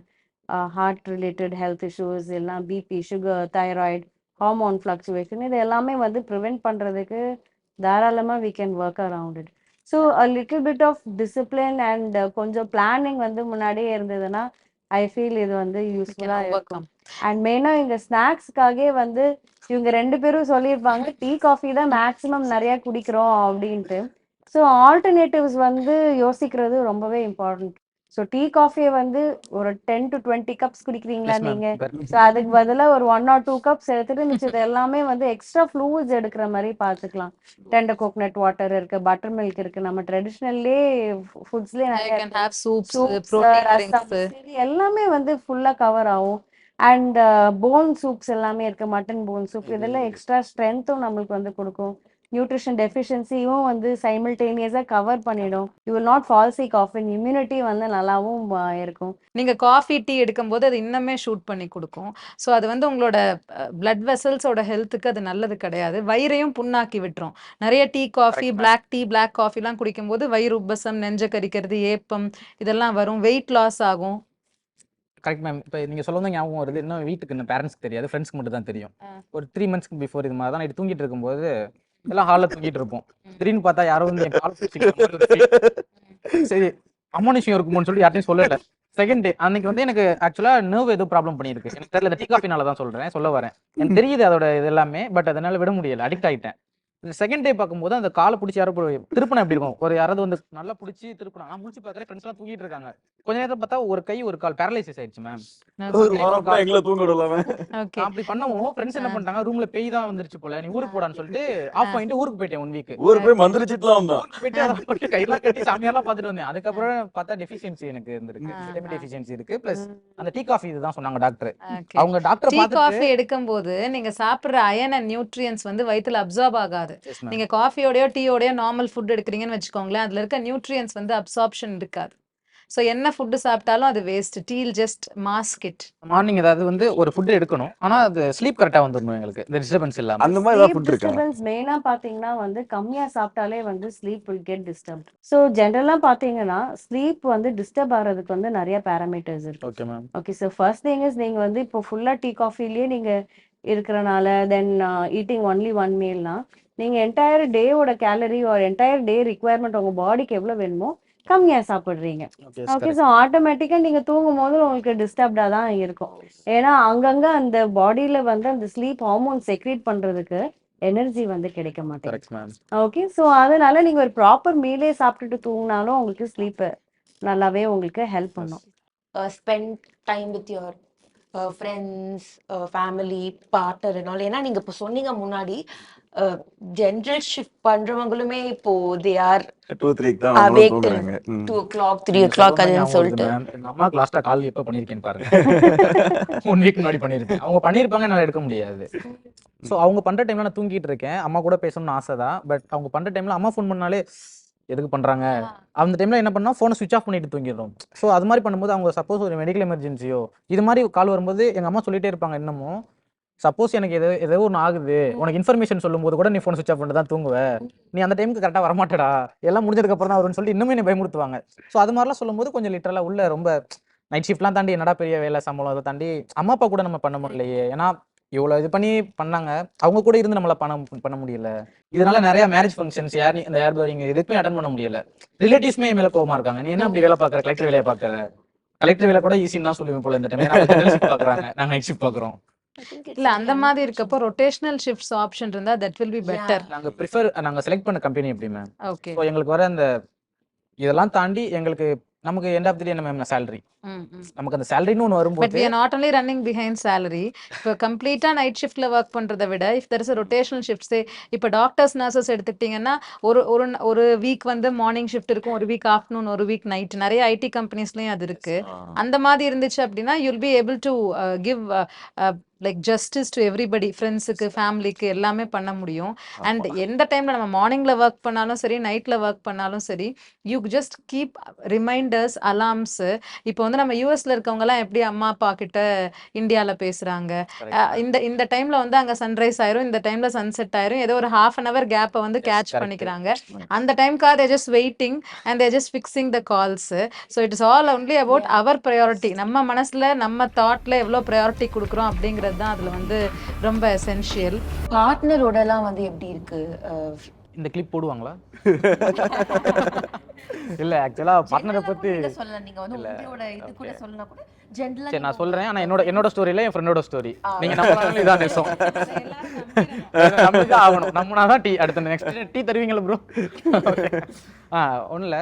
ஹார்ட் ரிலேட்டட் ஹெல்த் இஷ்யூஸ் எல்லாம், BP, sugar, thyroid, hormone fluctuation, இது எல்லாமே வந்து ப்ரிவெண்ட் பண்ணுறதுக்கு தாராளமாக we can work around it. So a little bit of discipline and கொஞ்சம் பிளானிங் வந்து முன்னாடியே இருந்ததுன்னா ஐ ஃபீல் இது வந்து யூஸ்ஃபுல்லா இருக்கும். overcome. அண்ட் மெயினா இங்க ஸ்நாக்ஸ்க்காகவே வந்து இவங்க 2 பேரும் சொல்லியிருப்பாங்க டீ காஃபி தான் மேக்ஸிமம் நிறைய குடிக்கிறோம் அப்படின்ட்டு. ஸோ ஆல்டர்னேட்டிவ்ஸ் வந்து யோசிக்கிறது ரொம்பவே இம்பார்ட்டன்ட். ஸோ டீ காஃபியை வந்து ஒரு 10 to 20 கப்ஸ் குடிக்கிறீங்களா எஸ் மேம். நீங்க? ஸோ அதுக்கு பதிலா ஒரு 1 or 2 கப்ஸ் எடுத்துட்டு மிச்சது எல்லாமே வந்து எக்ஸ்ட்ரா ஃப்ளூயிட்ஸ் எடுக்கிற மாதிரி பார்த்துக்கலாம். டெண்டர் கோகனட் வாட்டர் இருக்கு, பட்டர் மில்க் இருக்கு, நம்ம ட்ரெடிஷ்னல்லே ஃபுட்ஸ்லேயே You நிறைய can இருக்கு. have soups, soups, protein rasam drinks. இது எல்லாமே வந்து ஃபுல்லா கவர் ஆகும். அண்ட் போன் சூப்ஸ் எல்லாமே இருக்கு, மட்டன் போன் சூப் இதெல்லாம் எக்ஸ்ட்ரா ஸ்ட்ரென்த்தும் நம்மளுக்கு வந்து கொடுக்கும். நியூட்ரிஷன் டெஃபிஷியன்சியும் வந்து சைமல்டேனியஸா கவர் பண்ணிடும். You will not fall sick often. Immunity வந்து நல்லாவும் இருக்கும். நீங்க காஃபி டீ எடுக்கும்போது அது இன்னுமே ஷூட் பண்ணி கொடுக்கும். ஸோ அது வந்து உங்களோட பிளட் வெசல்ஸோட ஹெல்த்துக்கு அது நல்லது கிடையாது. வயிறையும் புண்ணாக்கி விட்டுரும். நிறைய டீ காஃபி, பிளாக் காஃபிலாம் குடிக்கும்போது வயிறு உப்பசம், நெஞ்ச கரிக்கிறது, ஏப்பம் இதெல்லாம் வரும். வெயிட் லாஸ் ஆகும். Correct ma'am. இப்போ நீங்க சொல்லும்போது ஞாபகம் வருது. இன்னும் வீட்டுக்கு இன்னும் பேரண்ட்ஸ்க்கு தெரியாது, ஃப்ரெண்ட்ஸ்க்கு மட்டும் தான் தெரியும். ஒரு 3 months பிஃபோர் இது மாதிரி தான் நைட்டு தூங்கிட்டு இருக்கும்போது எல்லாம் ஹாலில் தூங்கிட்டு இருப்போம். திடீர்னு பார்த்தா யாரோ வந்து என் கால் பிடிச்சிக்கிற மாதிரி ஒரு feel. சரி அமோனிஷியம் இருக்குமோன்னு சொல்லி யார்ட்டையும் சொல்லல. செகண்ட் டே அன்னைக்கு வந்து எனக்கு ஆக்சுவலா நர்வ் ஏதோ ப்ராப்ளம் பண்ணியிருக்கு. எனக்கு தெரியல, இந்த டீ காஃபினால தான் சொல்ல வரேன். எனக்கு தெரியுது அதோட இது எல்லாமே, பட் அதனால விட முடியல, அடிக்ட் ஆயிட்டேன். செகண்ட் டே பார்க்கும்போது அந்த காலை பிடிச்சி யாரோ திருப்பினா எப்படி இருக்கும், ஒரு யாராவது வந்து நல்லா பிடிச்சி திருப்பினா நான் முடிச்சு பார்க்குறேன், ஃப்ரெண்ட்ஸ் எல்லாம் தூங்கிட்டு இருக்காங்க. கொஞ்ச நேரத்தில் பார்த்தா ஒரு கை ஒரு கால் பேரலைசிஸ் ஆயிடுச்சு மேம். ஒரு வாரம் ஃபுல்லா எங்களை தூங்க விடலாமே. ஓகே. அப்படி பண்ணவும் ஃப்ரெண்ட்ஸ் என்ன பண்ணிட்டாங்க, ரூம்ல பேய் தான் வந்துருச்சு போல, நீ ஊருக்கு போடான்னு சொல்லிட்டு ஆஃப் பண்ணிட்டு ஊருக்கு போயிட்டேன் 1 week. ஊருக்கு போய் மந்திரிச்சிட்டுலாம் வந்தான். போயிட்டு அதை போட்டு கையெல்லாம் கட்டி சாமியாரெல்லாம் பார்த்துட்டு வந்தேன். அதுக்கப்புறம் பார்த்தா டெஃபிஷியன்சி எனக்கு இருந்திருக்கு, விட்டமின் டெஃபிஷியன்சி இருக்கு. பிளஸ் அந்த டீ காஃபி இதுதான் சொன்னாங்க டாக்டர். அவங்க டாக்டர் டீ பார்த்துட்டு காஃபி எடுக்கும்போது நீங்க சாப்பிடுற அயன் அண்ட் நியூட்ரியன்ஸ் வந்து வயித்துல அப்சார்ப் ஆகாது. Yes, ma'am. நீங்க காஃபியோடயோ டீயோடயோ நார்மல் ஃபுட் எடுக்கிறீங்கன்னு வச்சுக்கோங்களேன், அதுல இருக்க நியூட்ரியன்ஸ் வந்து அப்சார்ப்ஷன் இருக்காது. ஸோ என்ன ஃபுட்டு சாப்பிட்டாலும் அது waste. Deal just mask it. Morning ஏதாவது வந்து ஒரு ஃபுட் எடுக்கணும், ஆனா அது ஸ்லீப் கரெக்டா வந்துடணும், எங்களுக்கு இந்த டிஸ்டர்பன்ஸ் இல்லாம. அந்த மாதிரி ஏதாவது ஸ்லீப் ஃபுட் இருக்கா? டிஸ்டர்பன்ஸ் மெயினா பாத்தீங்கன்னா வந்து கம்மியா சாப்பிட்டாலே வந்து sleep will get disturbed. So ஜென்ரலா பாத்தீங்கன்னா ஸ்லீப் வந்து டிஸ்டர்ப் ஆகிறதுக்கு வந்து நிறைய பேராமீட்டர்ஸ் இருக்கு. Okay ma'am. Okay, so first thing is நீங்க வந்து இப்போ ஃபுல்லா டீ காஃபிலேயே நீங்க இருக்கிறனால தென் ஈட்டிங் ஒன்லி 1 மீல்னா நீங்க என்டையர் டேவோட கேலரி ஒரு என்டையர் டே ரிக்குவயர்மெண்ட் உங்க பாடிக்கு எவ்வளவு வேணுமோ கம்மியா சாப்பிடுறீங்க. ஓகே, ஸோ ஆட்டோமேட்டிக்கா நீங்க தூங்கும் போது உங்களுக்கு டிஸ்டர்ப்டா தான் இருக்கும். ஏன்னா அங்கங்க அந்த பாடியில வந்து அந்த ஸ்லீப் ஹார்மோன் செக்ரீட் பண்றதுக்கு எனர்ஜி வந்து கிடைக்க மாட்டேங்குது. Correct ma'am. ஓகே, ஸோ அதனால நீங்க ஒரு ப்ராப்பர் மீலே சாப்பிட்டுட்டு தூங்கினாலும் உங்களுக்கு ஸ்லீப் நல்லாவே உங்களுக்கு ஹெல்ப் பண்ணும். Spend time with your friends, family, partner and all. ஏன்னா நீங்க இப்போ சொன்னீங்க முன்னாடி ஜென்ரல் ஷிஃப்ட் பண்றவங்களுமே இப்போ தே ஆர் 2-3 தான் awake till தூங்குறாங்க. 2 o'clock 3 o'clock அதுன்னு சொல்லிட்டு. எங்க அம்மாக்கு லாஸ்டா கால் எப்ப பண்ணிருக்கேன்னு பாருங்க. 1 week முன்னாடி பண்ணிருக்கேன். அவங்க பண்ணிருப்பாங்க, என்னால எடுக்க முடியாது. சோ அவங்க பண்ற டைம்ல நான் தூங்கிட்டு இருக்கேன். அம்மா கூட பேசணும்னு ஆசை தான், பட் அவங்க பண்ற டைம்ல அம்மா ஃபோன் பண்ணாலே எதுக்கு பண்றாங்க, அந்த டைம்ல என்ன பண்ணா போனை சுவிச் ஆஃப் பண்ணிட்டு தூங்கிடுறோம். ஸோ அது மாதிரி பண்ணும்போது அவங்க சப்போஸ் ஒரு மெடிக்கல் எமர்ஜென்சியோ இது மாதிரி கால் வரும்போது எங்க அம்மா சொல்லிட்டே இருப்பாங்க இன்னமும், சப்போஸ் எனக்கு ஏதோ ஒன்று ஆகுது உனக்கு இன்ஃபர்மேஷன் சொல்லும் போது கூட நீ ஃபோன் சுவிச் ஆஃப் பண்ணிட்டு தான் தூங்குவ, நீ அந்த டைமுக்கு கரெக்டாக வரமாட்டடா, எல்லாம் முடிஞ்சதுக்கு அப்புறம் தான் வரும்னு சொல்லி இன்னுமே என்னை பயமுறுத்துவாங்க. ஸோ அது மாதிரிலாம் சொல்லும்போது கொஞ்சம் லிட்டரலா உள்ள ரொம்ப நைட் ஷிஃப்ட்லாம் தாண்டி என்னடா பெரிய வேலை சம்பளம் அதை தாண்டி அம்மா அப்பா கூட நம்ம பண்ண முடியலையே, ஏன்னா இவ்வளோ இது பண்ணி பண்ணாங்க, அவங்க கூட இருந்து நம்மள பண்ண முடியல. இதனால நிறைய மேரேஜ் ஃபங்க்ஷன்ஸ் இந்த ஏர் பரிங் எதுக்குமே அட்டன் பண்ண முடியல. ரிலேட்டிவ்ஸ்மே மேல கோவமா இருக்காங்க, நீ என்ன அப்படி வேலை பார்க்குற, கலெக்டர் வேலையை பார்க்குற, கலெக்டர் வேலை கூட ஈஸின்னு தான் சொல்லுவேன் போல இந்த டைம் பார்க்குறாங்க, நாங்கள் நைட் ஷிஃப்ட் பார்க்குறோம். இல்ல அந்த மாதிரி இருக்கப்போ ரொட்டேஷனல் ஷிஃப்ட்ஸ் ஆப்ஷன் இருந்தா தட் வில் பி பெட்டர். நாங்கள் செலக்ட் பண்ண கம்பெனி எப்படி மேம், ஓகே. ஸோ எங்களுக்கு வர அந்த இதெல்லாம் தாண்டி எங்களுக்கு நமக்கு எண்ட் ஆஃப் தி டே என்ன மேம் சேலரி, நமக்கு அந்த சேலரின்னு ஒன்று பட் வரும்போது we are not only running behind salary. இப்போ கம்ப்ளீட்டா நைட் ஷிஃப்ட்ல ஒர்க் பண்றதை விட if there is a rotational shift, say இப்போ டாக்டர்ஸ் நர்சஸ் எடுத்துக்கிட்டீங்கன்னா ஒரு வீக் வந்து மார்னிங் ஷிஃப்ட் இருக்கும், ஒரு வீக் ஆஃப்டர்நூன், ஒரு வீக் நைட், நிறைய ஐடி கம்பெனிஸ்லயும் அது இருக்கு. அந்த மாதிரி இருந்துச்சு அப்படின்னா you'll be able to give like justice to everybody, ஃப்ரெண்ட்ஸுக்கு, ஃபேமிலிக்கு எல்லாமே பண்ண முடியும். அண்ட் எந்த டைம்ல நம்ம மார்னிங்ல ஒர்க் பண்ணாலும் சரி, நைட்ல ஒர்க் பண்ணாலும் சரி, you just keep reminders, alarms. இப்போ வந்து நம்ம யூஎஸ்ல இருக்கவங்க எல்லாம் எப்படி அம்மா அப்பா கிட்ட இந்தியால பேசுறாங்க, இந்த டைம்ல வந்து அங்க சன்ரைஸ் ஆயிரும், இந்த டைம்ல சன்செட் ஆயிரும், ஏதோ ஒரு half an hour கேப்பை வந்து கேட்ச் பண்ணிக்கிறாங்க. அந்த டைம்க்காக they just waiting and they just fixing the calls. So it is all only about our priority. நம்ம மனசுல நம்ம தாட்ல எவ்வளவு ப்ரையாரிட்டி கொடுக்குறோம் அப்படிங்கிறது தான் அதுல வந்து ரொம்ப எசென்ஷியல். பார்ட்னரோடலாம் வந்து எப்படி இருக்கு இந்த கிளிப் போடுவாங்களா? இல்ல ஆக்சுவலா பார்ட்னரை பத்தி சொல்லலாம். நீங்க வந்து உங்களோட இது கூட சொல்லலாம் கூட ஜெனரலா. சரி நான் சொல்றேன். ஆனா என்னோட ஸ்டோரியில என் ஃப்ரெண்டோட ஸ்டோரி நீங்க நம்பினாலும் இதான் நேசம். நம்பிதான் ஆகணும். நம்பினாதான் டீ அடுத்த நெக்ஸ்ட் டீ தருவீங்களா ப்ரோ? ஒன்றும் இல்லை,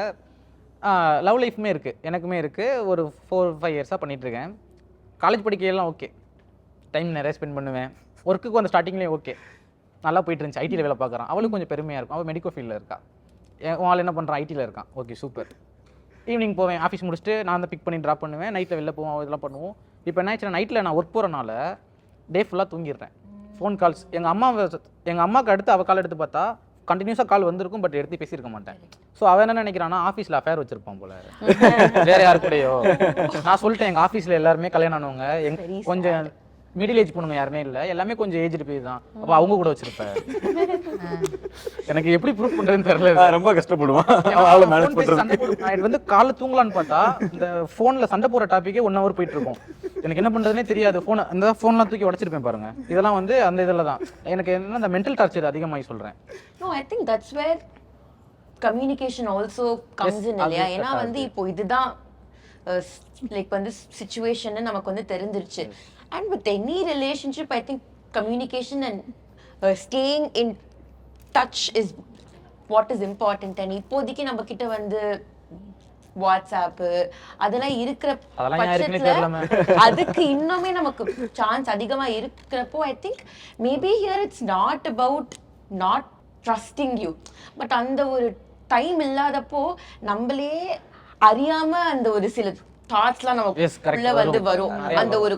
லவ் லைஃப்மே இருக்கு, எனக்குமே இருக்கு. ஒரு 4-5 இயர்ஸாக பண்ணிட்டு இருக்கேன். காலேஜ் படிக்கலாம் ஓகே, டைம் நிறைய ஸ்பெண்ட் பண்ணுவேன். ஒர்க்குக்கு வந்து ஸ்டார்டிங்லேயும் ஓகே, நல்லா போயிட்டு இருந்துச்சு. ஐடியில் வேலை பார்க்குறான், அவளுக்கு கொஞ்சம் பெருமையாக இருக்கும். அவள் மெடிக்கல் ஃபீல்டில் இருக்கா, ஆள் என்ன பண்ணுறான் ஐடியில் இருக்கான். Okay super. ஈவினிங் போவேன், ஆஃபீஸ் முடிச்சுட்டு நான் தான் பிக் பண்ணி ட்ராப் பண்ணுவேன். நைட்டில் வெளில போவோம், இதெல்லாம் பண்ணுவோம். இப்போ என்ன ஆச்சுன்னா நைட்டில் நான் ஒர்க் போகிறனால டே ஃபுல்லாக தூங்கிடுறேன். ஃபோன் கால்ஸ் எங்கள் அம்மாவுக்கு அடுத்து அவள் கால் எடுத்து பார்த்தா கண்டினியூஸாக கால் வந்திருக்கும், பட் எடுத்து பேசியிருக்க மாட்டேன். ஸோ அவன் என்ன நினைக்கிறான்னா ஆஃபீஸில் அஃபேர் வச்சிருப்பான் போல வேற யாரு கூடயோ. நான் சொல்லிட்டேன் எங்கள் ஆஃபீஸில் எல்லாருமே கல்யாணம் ஆனவங்க, கொஞ்சம் மிடில் ஏஜ் பொண்ணுங்க யாருமே இல்லை, எல்லாமே கொஞ்சம் ஏஜ் போய் தான். அப்போ அவங்க கூட வச்சிருப்பேன். எனக்கு எப்படி ப்ரூவ் பண்றதுன்னு தெரியல, ரொம்ப கஷ்டப்படுவான். நான் வந்து காலைல தூங்கலான்னு பார்த்தா இந்த ஃபோனில் சண்டை போகிற டாப்பிக்கே 1 hour போயிட்டு இருக்கும். எனக்கு என்ன பண்றதுனே தெரியாது. அந்த ஃபோன்லாம் தூக்கி உடைச்சிருப்பேன் பாருங்க. இதெல்லாம் வந்து அந்த இதில் தான் எனக்கு என்ன இந்த மென்டல் டார்ச்சர் அதிகமாகி சொல்றேன். No, I think that's where communication also comes in இல்லையா? ஏன்னா வந்து இப்போ இதுதான் லைக் வந்து சிச்சுவேஷன் நமக்கு வந்து தெரிஞ்சிருச்சு. And with any relationship, I think communication and staying in touch is what is important. And இப்போதைக்கு நம்ம கிட்ட வந்து வாட்ஸ்அப் அதெல்லாம் இருக்கிற பட்சத்துல அதுக்கு இன்னுமே நமக்கு சான்ஸ் அதிகமா இருக்கிறப்போ I think maybe here it's not about not trusting you, but அந்த ஒரு டைம் இல்லாதப்போ நம்மளே அறியாம அந்த ஒரு சில தாட்ஸ்லாம் நமக்குள்ள வந்து வரும். அந்த ஒரு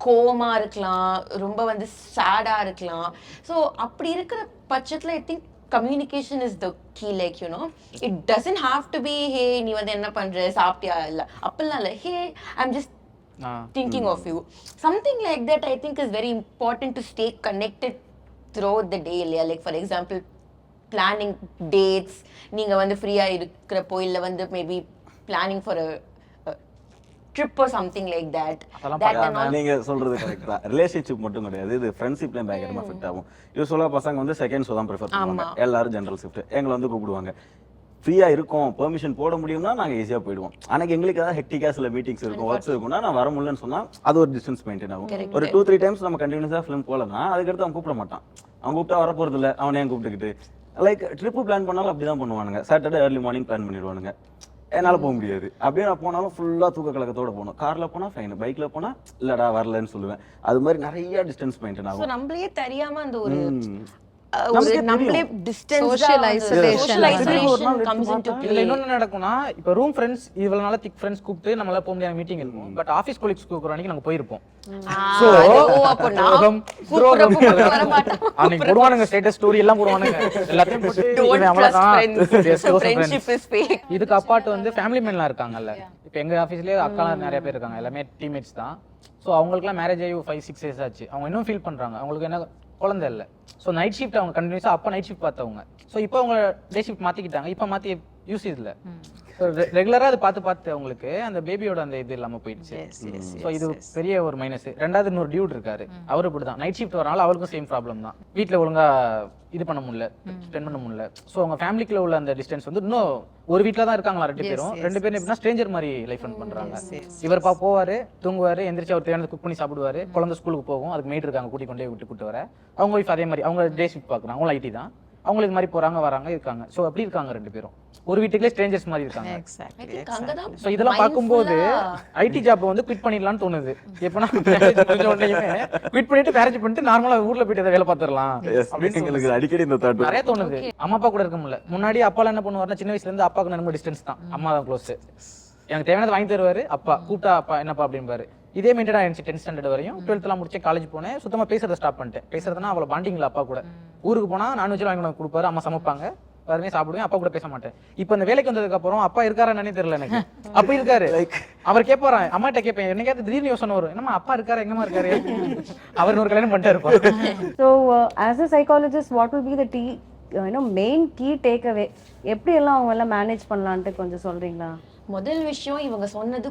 கோவமா இருக்கலாம், ரொம்ப வந்து சேடா இருக்கலாம். ஸோ அப்படி இருக்கிற பட்சத்துல I think communication is the key, like you know, it doesn't have to be hey நீ வந்து என்ன பண்ற சாப்பிட்டியா இல்ல அப்பெல்லாம் இல்ல, hey I'm just thinking of you, something like that. I think is very important to stay connected throughout the day இல்லையா? Like for example planning dates, நீங்க வந்து ஃப்ரீயா இருக்கிறப்போ இல்ல வந்து maybe planning for a trip or something like that. நீங்க சொல்றது correct தான். ரிலேஷன்ஷிப் மட்டும் கிடையாது, இது ஃப்ரெண்ட்ஷிப்லயும் பயங்கரமா ஃபிட் ஆகும். யூசுவலா பசங்க வந்து செகண்ட் ஷோ தான் ப்ரிஃபர் பண்ணுவாங்க. எல்லாரும் ஜெனரல் ஷிஃப்ட் எங்களை வந்து கூப்பிடுவாங்க. ஃப்ரீயா இருக்கும், பெர்மிஷன் போட முடியும்னா நாங்க ஈஸியா போயிடுவோம். அன்னைக்கு எங்களுக்கு ஏதாவது ஹெக்டிக்கா சில மீட்டிங்ஸ் இருக்கும், ஒர்க்ஸ் இருக்கும்னா நான் வர முடியலன்னு சொன்னா அது ஒரு டிஸ்டன்ஸ் மெயின்டைன் ஆகும். ஒரு 2-3 டைம்ஸ் நம்ம கண்டினியூஸா ஃபிலிம் போலன்னா அதுக்கடுத்து அவன் கூப்பிட மாட்டான். அவன் கூப்பிட்டா வர போறது இல்லை, அவனை ஏன் கூப்பிட்டுக்கிட்டு. லைக் ட்ரிப்பு பிளான் பண்ணாலும் அப்படிதான் பண்ணுவானுங்க. சாட்டர்டே ஏர்லி மார்னிங் பிளான் பண்ணிடுவானுங்க. என்னால போக முடியாது. அப்படியே நான் போனாலும் ஃபுல்லா தூக்க கலக்கத்தோட போகணும். கார்ல போனா ஃபைன், பைக்ல போனா இல்லடா வரலன்னு சொல்லுவேன். அது மாதிரி நிறைய டிஸ்டன்ஸ் மெயின்டைன் ஆகும். நம்மளே தெரியாம அந்த ஒரு நம்மளே social isolation comes into play. இதுல இன்னொன்னு நடக்கும்னா இப்ப ரூம் ஃப்ரெண்ட்ஸ் இவ்வளவு நாளா திக் ஃப்ரெண்ட்ஸ் கூப்பிட்டு நம்மளால போக முடியாத மீட்டிங் இருக்கும். பட் ஆபீஸ் கொலீக்ஸ் கூப்பிடுற அன்னைக்கு நாங்க போயிருப்போம். சோ அப்போ நான் வர மாட்டேன். அன்னைக்கு போடுவானுங்க ஸ்டேட்டஸ் ஸ்டோரி எல்லாம் போடுவானுங்க. எல்லாத்தையும் போட்டு இவன் அவ்வளவுதான் friendship is fake. இதுக்கு அப்பார்ட் வந்து ஃபேமிலி மேன்லாம் இருக்காங்கல்ல. இப்ப எங்க ஆபீஸ்லயே அக்காலாம் நிறைய பேர் இருக்காங்க, எல்லாமே டீம்மேட்ஸ் தான். ஸோ அவங்களுக்குலாம் மேரேஜ் ஆகி 5-6 years ஆச்சு. அவங்க இன்னும் ஃபீல் பண்றாங்க, அவங்களுக்கு என்ன குழந்தை இல்லை. ஸோ நைட் ஷிஃப்ட் அவங்க கண்டினியூஸாக அப்போ நைட் ஷிஃப்ட் பார்த்தவங்க. ஸோ இப்போ அவங்க டே ஷிஃப்ட் மாற்றிக்கிட்டாங்க. இப்போ மாற்றி யூஸ் இல்லை. ஸோ ரெகுலராக அது பார்த்து அவங்களுக்கு அந்த பேபியோட அந்த இது இல்லாமல் போயிடுச்சு. ஸோ இது பெரிய ஒரு மைனஸ். ரெண்டாவது இன்னொரு டியூட் இருக்காரு, அவரு இப்படி தான் நைட் ஷிஃப்ட் வரனால அவருக்கும் சேம் ப்ராப்ளம் தான். வீட்டில் ஒழுங்கா இது பண்ண முடியல, ஸ்பெண்ட் பண்ண முடியல. ஸோ அவங்க ஃபேமிலிக்குள்ள உள்ள அந்த டிஸ்டன்ஸ் வந்து இன்னும் ஒரு வீட்டில் தான் இருக்காங்களா 2 பேரும். 2 பேரும் எப்படின்னா ஸ்ட்ரேஞ்சர் மாதிரி லைஃப் ரன் பண்றாங்க. இவர் போவாரு, தூங்குவாரு, எந்திரிச்சு அவர் தேவையான குக் பண்ணி சாப்பிடுவாரு, குழந்தை ஸ்கூலுக்கு போகும், அதுக்கு மேட் இருக்காங்க கூட்டி கொண்டே கூட்டு வர. அவங்க ஒய்ஃப் அதே மாதிரி, அவங்க டே ஷிஃப்ட் பார்க்குறாங்க, அவங்களும் ஐடி தான், அவங்களுக்கு இது மாதிரி போறாங்க வராங்க இருக்காங்க. ஸோ அப்படி இருக்காங்க 2 பேரும், ஒரு வீட்டுக்குள்ளே ஸ்ட்ரேஞ்சர்ஸ் மாதிரி இருக்காங்க. ஸோ இதெல்லாம் பார்க்கும்போது ஐடி ஜாப் வந்து குவிட் பண்ணிடலாம்னு தோணுது. எப்படின்னா குவிட் பண்ணிட்டு மேரேஜ் பண்ணிட்டு நார்மலா ஊர்ல போயிட்டு வேலை பார்த்துடலாம் அப்படின்னு அடிக்கடி இந்த தாட் நிறைய தோணுது. அம்மா அப்பா கூட இருக்க முடியல. முன்னாடி அப்பாலாம் என்ன பண்ணுவாருன்னா சின்ன வயசுல இருந்து அப்பாவுக்கு நம்ம டிஸ்டன்ஸ் தான், அம்மா தான் க்ளோஸ். எனக்கு தேவையானது வாங்கி தருவாரு, அப்பா கூப்பிட்டா அப்பா என்னப்பா அப்படின்பாரு. இதே மெயின்டைன் ஆயிடுச்சு 10th ஸ்டாண்டர்ட் வரையும். 12th எல்லாம் முடிச்சு காலேஜ் போனேன், சுத்தமா பேசுறத ஸ்டாப் பண்ணிட்டேன். பேசுறதுனா அவ்வளவு பாண்டிங்ல அப்பா கூட. ஊருக்கு போனா நான்வெஜ் வாங்கி வந்து கொடுப்பாரு, அம்மா சமைப்பாங்க, வேறமே சாப்பிடுவேன், அப்பா கூட பேச மாட்டேன். இப்போ இந்த வேலைக்கு வந்ததுக்கு அப்புறம் அப்பா இருக்காரா என்னன்னே தெரியல எனக்கு. அப்ப இருக்காரு, அவர் கேட்பாரான், அம்மாட்ட கேட்பேன், என்னைக்காவது திடீர்னு யோசனை வரும், என்னமா அப்பா இருக்காரு எங்கம்மா இருக்காரு, அவர் ஒரு கல்யாணம் பண்ணிட்டே இருப்பாரு. So as a psychologist, what will be the main key takeaway? எப்படி எல்லாம் அவங்க எல்லாம் மேனேஜ் பண்ணலான்ட்டு கொஞ்சம் சொல்றீங்களா? முதல் விஷயம் இவங்க சொன்னது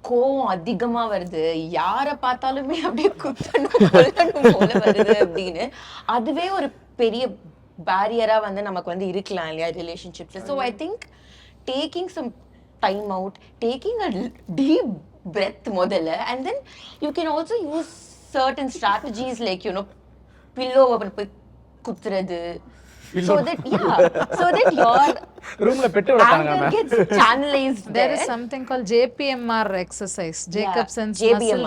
கோவம் அதிகமா வருது, யார பார்த்தாலுமே அப்படியே குத்தணும் கொல்லணும் போல வருது அப்படின்னு. அதுவே ஒரு பெரிய பேரியரா வந்து நமக்கு வந்து இருக்கலாம் இல்லையா relationships. So I think taking some time out, taking a deep breath முதல்ல, and then you can also use certain strategies like pillow போய் குத்துறது, so that your ரூம்ல பெட்டு வளர்த்தாங்க anger gets channelized There there. is something called JPMR exercise, Jacobson's muscle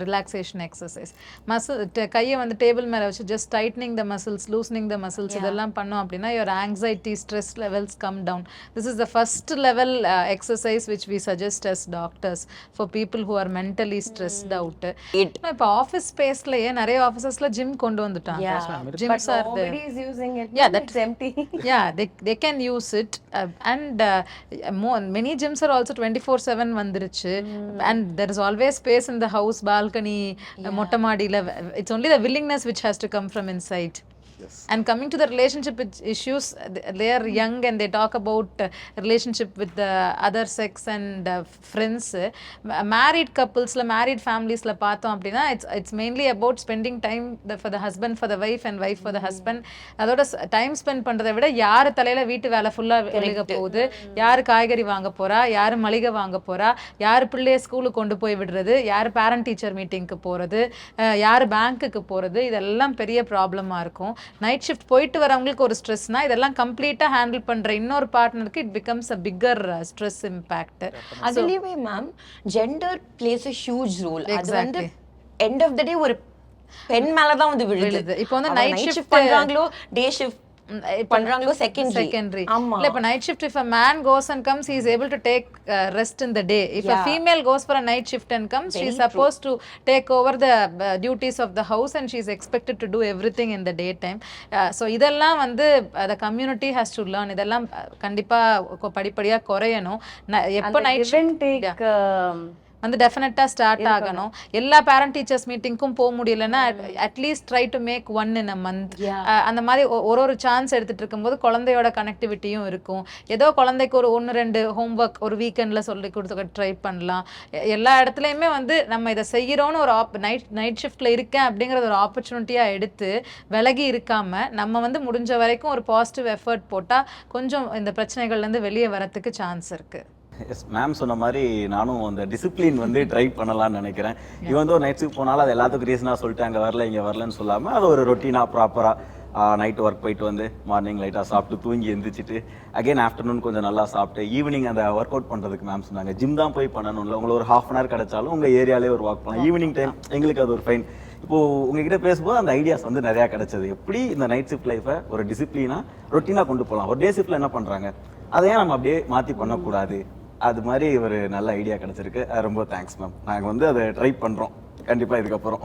relaxation exercise. Muscle கையை வந்து table மேல வச்சு just tightening the muscles, loosening the muscles, இதெல்லாம் பண்ணோம் அப்படின்னா your anxiety, stress levels come down. This is the first level exercise which we suggest as doctors for people who are mentally stressed out. இப்போ office ஸ்பேஸ்லயே நிறைய ஆஃபீஸஸ்ல gym கொண்டு வந்துட்டாங்க. Gyms are there. Nobody is using it. Yeah, It's empty. Yeah, they can use it, and many gyms are also 24/7 வந்துருச்சு, and there is always space in the house, balcony, மொட்டை மாடியில. It's only the willingness which has to come from inside. And coming to the relationship issues, they are young and they talk about relationship with the other sex and friends. Married couples la, married families la பார்த்தோம் அப்படின்னா it's mainly about spending time for the husband for the wife and wife for the husband. அதோட time spend பண்றதை விட யாரு தலையில வீட்டு வேலை ஃபுல்லா வெளிய போகுது, யாரு காய்கறி வாங்க போறா, யாரு மளிகை வாங்க போறா, யாரு பிள்ளைய ஸ்கூலுக்கு கொண்டு போய் விடுறது, யாரு பேரண்ட் டீச்சர் மீட்டிங்க்கு போறது, யாரு பேங்க்குக்கு போறது, இதெல்லாம் பெரிய ப்ராப்ளமா இருக்கும். நைட் ஷிஃப்ட் போயிட்டு வரவங்களுக்கு ஒரு ஸ்ட்ரெஸ்னா இதெல்லாம் கம்ப்ளீட்டா ஹேண்டில் பண்ற இன்னொரு பார்ட்னருக்கு it becomes a bigger stress impact. அதுலயே ma'am gender plays a huge role. அது வந்து end of the day ஒரு பெண் மேல தான் வந்து விழுது. இப்போ வந்து நைட் ஷிஃப்ட் பண்றாங்களோ டே ஷிஃப்ட் பண்றாங்களோ செகண்டரி. இல்ல இப்ப night shift, if a man goes and comes, he is able to take rest in the day. If a female goes for a night shift and comes, she is supposed to take over the duties of the house and she is expected to do everything in the daytime. So இதெல்லாம் வந்து the community has to learn. இதெல்லாம் கண்டிப்பா படிப்படியா குறையணும். எப்ப night shift வந்து டெஃபினட்டா start ஆகணும். எல்லா பேரண்ட் டீச்சர்ஸ் மீட்டிங்க்கும் போக முடியலன்னா at least try to make one in a month. அந்த மாதிரி ஒரு சான்ஸ் எடுத்துட்டு இருக்கும்போது குழந்தையோட கனெக்டிவிட்டியும் இருக்கும். ஏதோ குழந்தைக்கு ஒரு 1-2 ஹோம்ஒர்க் ஒரு வீக்கெண்ட்ல சொல்லி கொடுத்து ட்ரை பண்ணலாம். எல்லா இடத்துலையுமே வந்து நம்ம இதை செய்யறோம்னு ஒரு நைட் ஷிஃப்ட்ல இருக்கேன் அப்படிங்கறது ஒரு ஆப்பர்ச்சுனிட்டியா எடுத்து விலகி இருக்காம நம்ம வந்து முடிஞ்ச வரைக்கும் ஒரு பாசிட்டிவ் எஃபர்ட் போட்டா கொஞ்சம் இந்த பிரச்சனைகள்ல இருந்து வெளியே வரதுக்கு சான்ஸ் இருக்கு. எஸ் மேம் சொன்ன மாதிரி நானும் அந்த டிசிப்ளின் வந்து ட்ரை பண்ணலாம்னு நினைக்கிறேன். இவன் வந்து நைட் ஷிஃப்ட் போனாலும் அது எல்லாத்துக்கும் ரீசனாக சொல்லிட்டு அங்கே வரல இங்கே வரலன்னு சொல்லாமல் அது ஒரு ரொட்டீனாக ப்ராப்பராக நைட் ஒர்க் போயிட்டு வந்து மார்னிங் லைட்டாக சாப்பிட்டு தூங்கி எழுந்திரிச்சிட்டு அகைன் ஆஃப்டர்நூன் கொஞ்சம் நல்லா சாப்பிட்டு ஈவினிங் அந்த ஒர்க் அவுட் பண்ணுறதுக்கு மேம் சொன்னாங்க ஜிம் தான் போய் பண்ணணும்ல, உங்களுக்கு ஒரு ½ hour கிடைச்சாலும் உங்கள் ஏரியாலே ஒரு வாக் பண்ணலாம். ஈவினிங் டைம் எங்களுக்கு அது ஒரு ஃபைன். இப்போது உங்ககிட்ட பேசும்போது அந்த ஐடியாஸ் வந்து நிறையா கிடைச்சது. எப்படி இந்த நைட் ஷிஃப்ட் லைஃபை ஒரு டிசிப்ளினாக ரொட்டீனாக கொண்டு போகலாம். ஒரு டே ஷிஃப்ட்டில் என்ன பண்ணுறாங்க அதையே நம்ம அப்படியே மாற்றி பண்ணக்கூடாது. அது மாதிரி ஒரு நல்ல ஐடியா கிடைச்சிருக்கு. ரொம்ப தேங்க்ஸ் மேம். நாங்கள் வந்து அதை ட்ரை பண்ணுறோம் கண்டிப்பாக இதுக்கப்புறம்.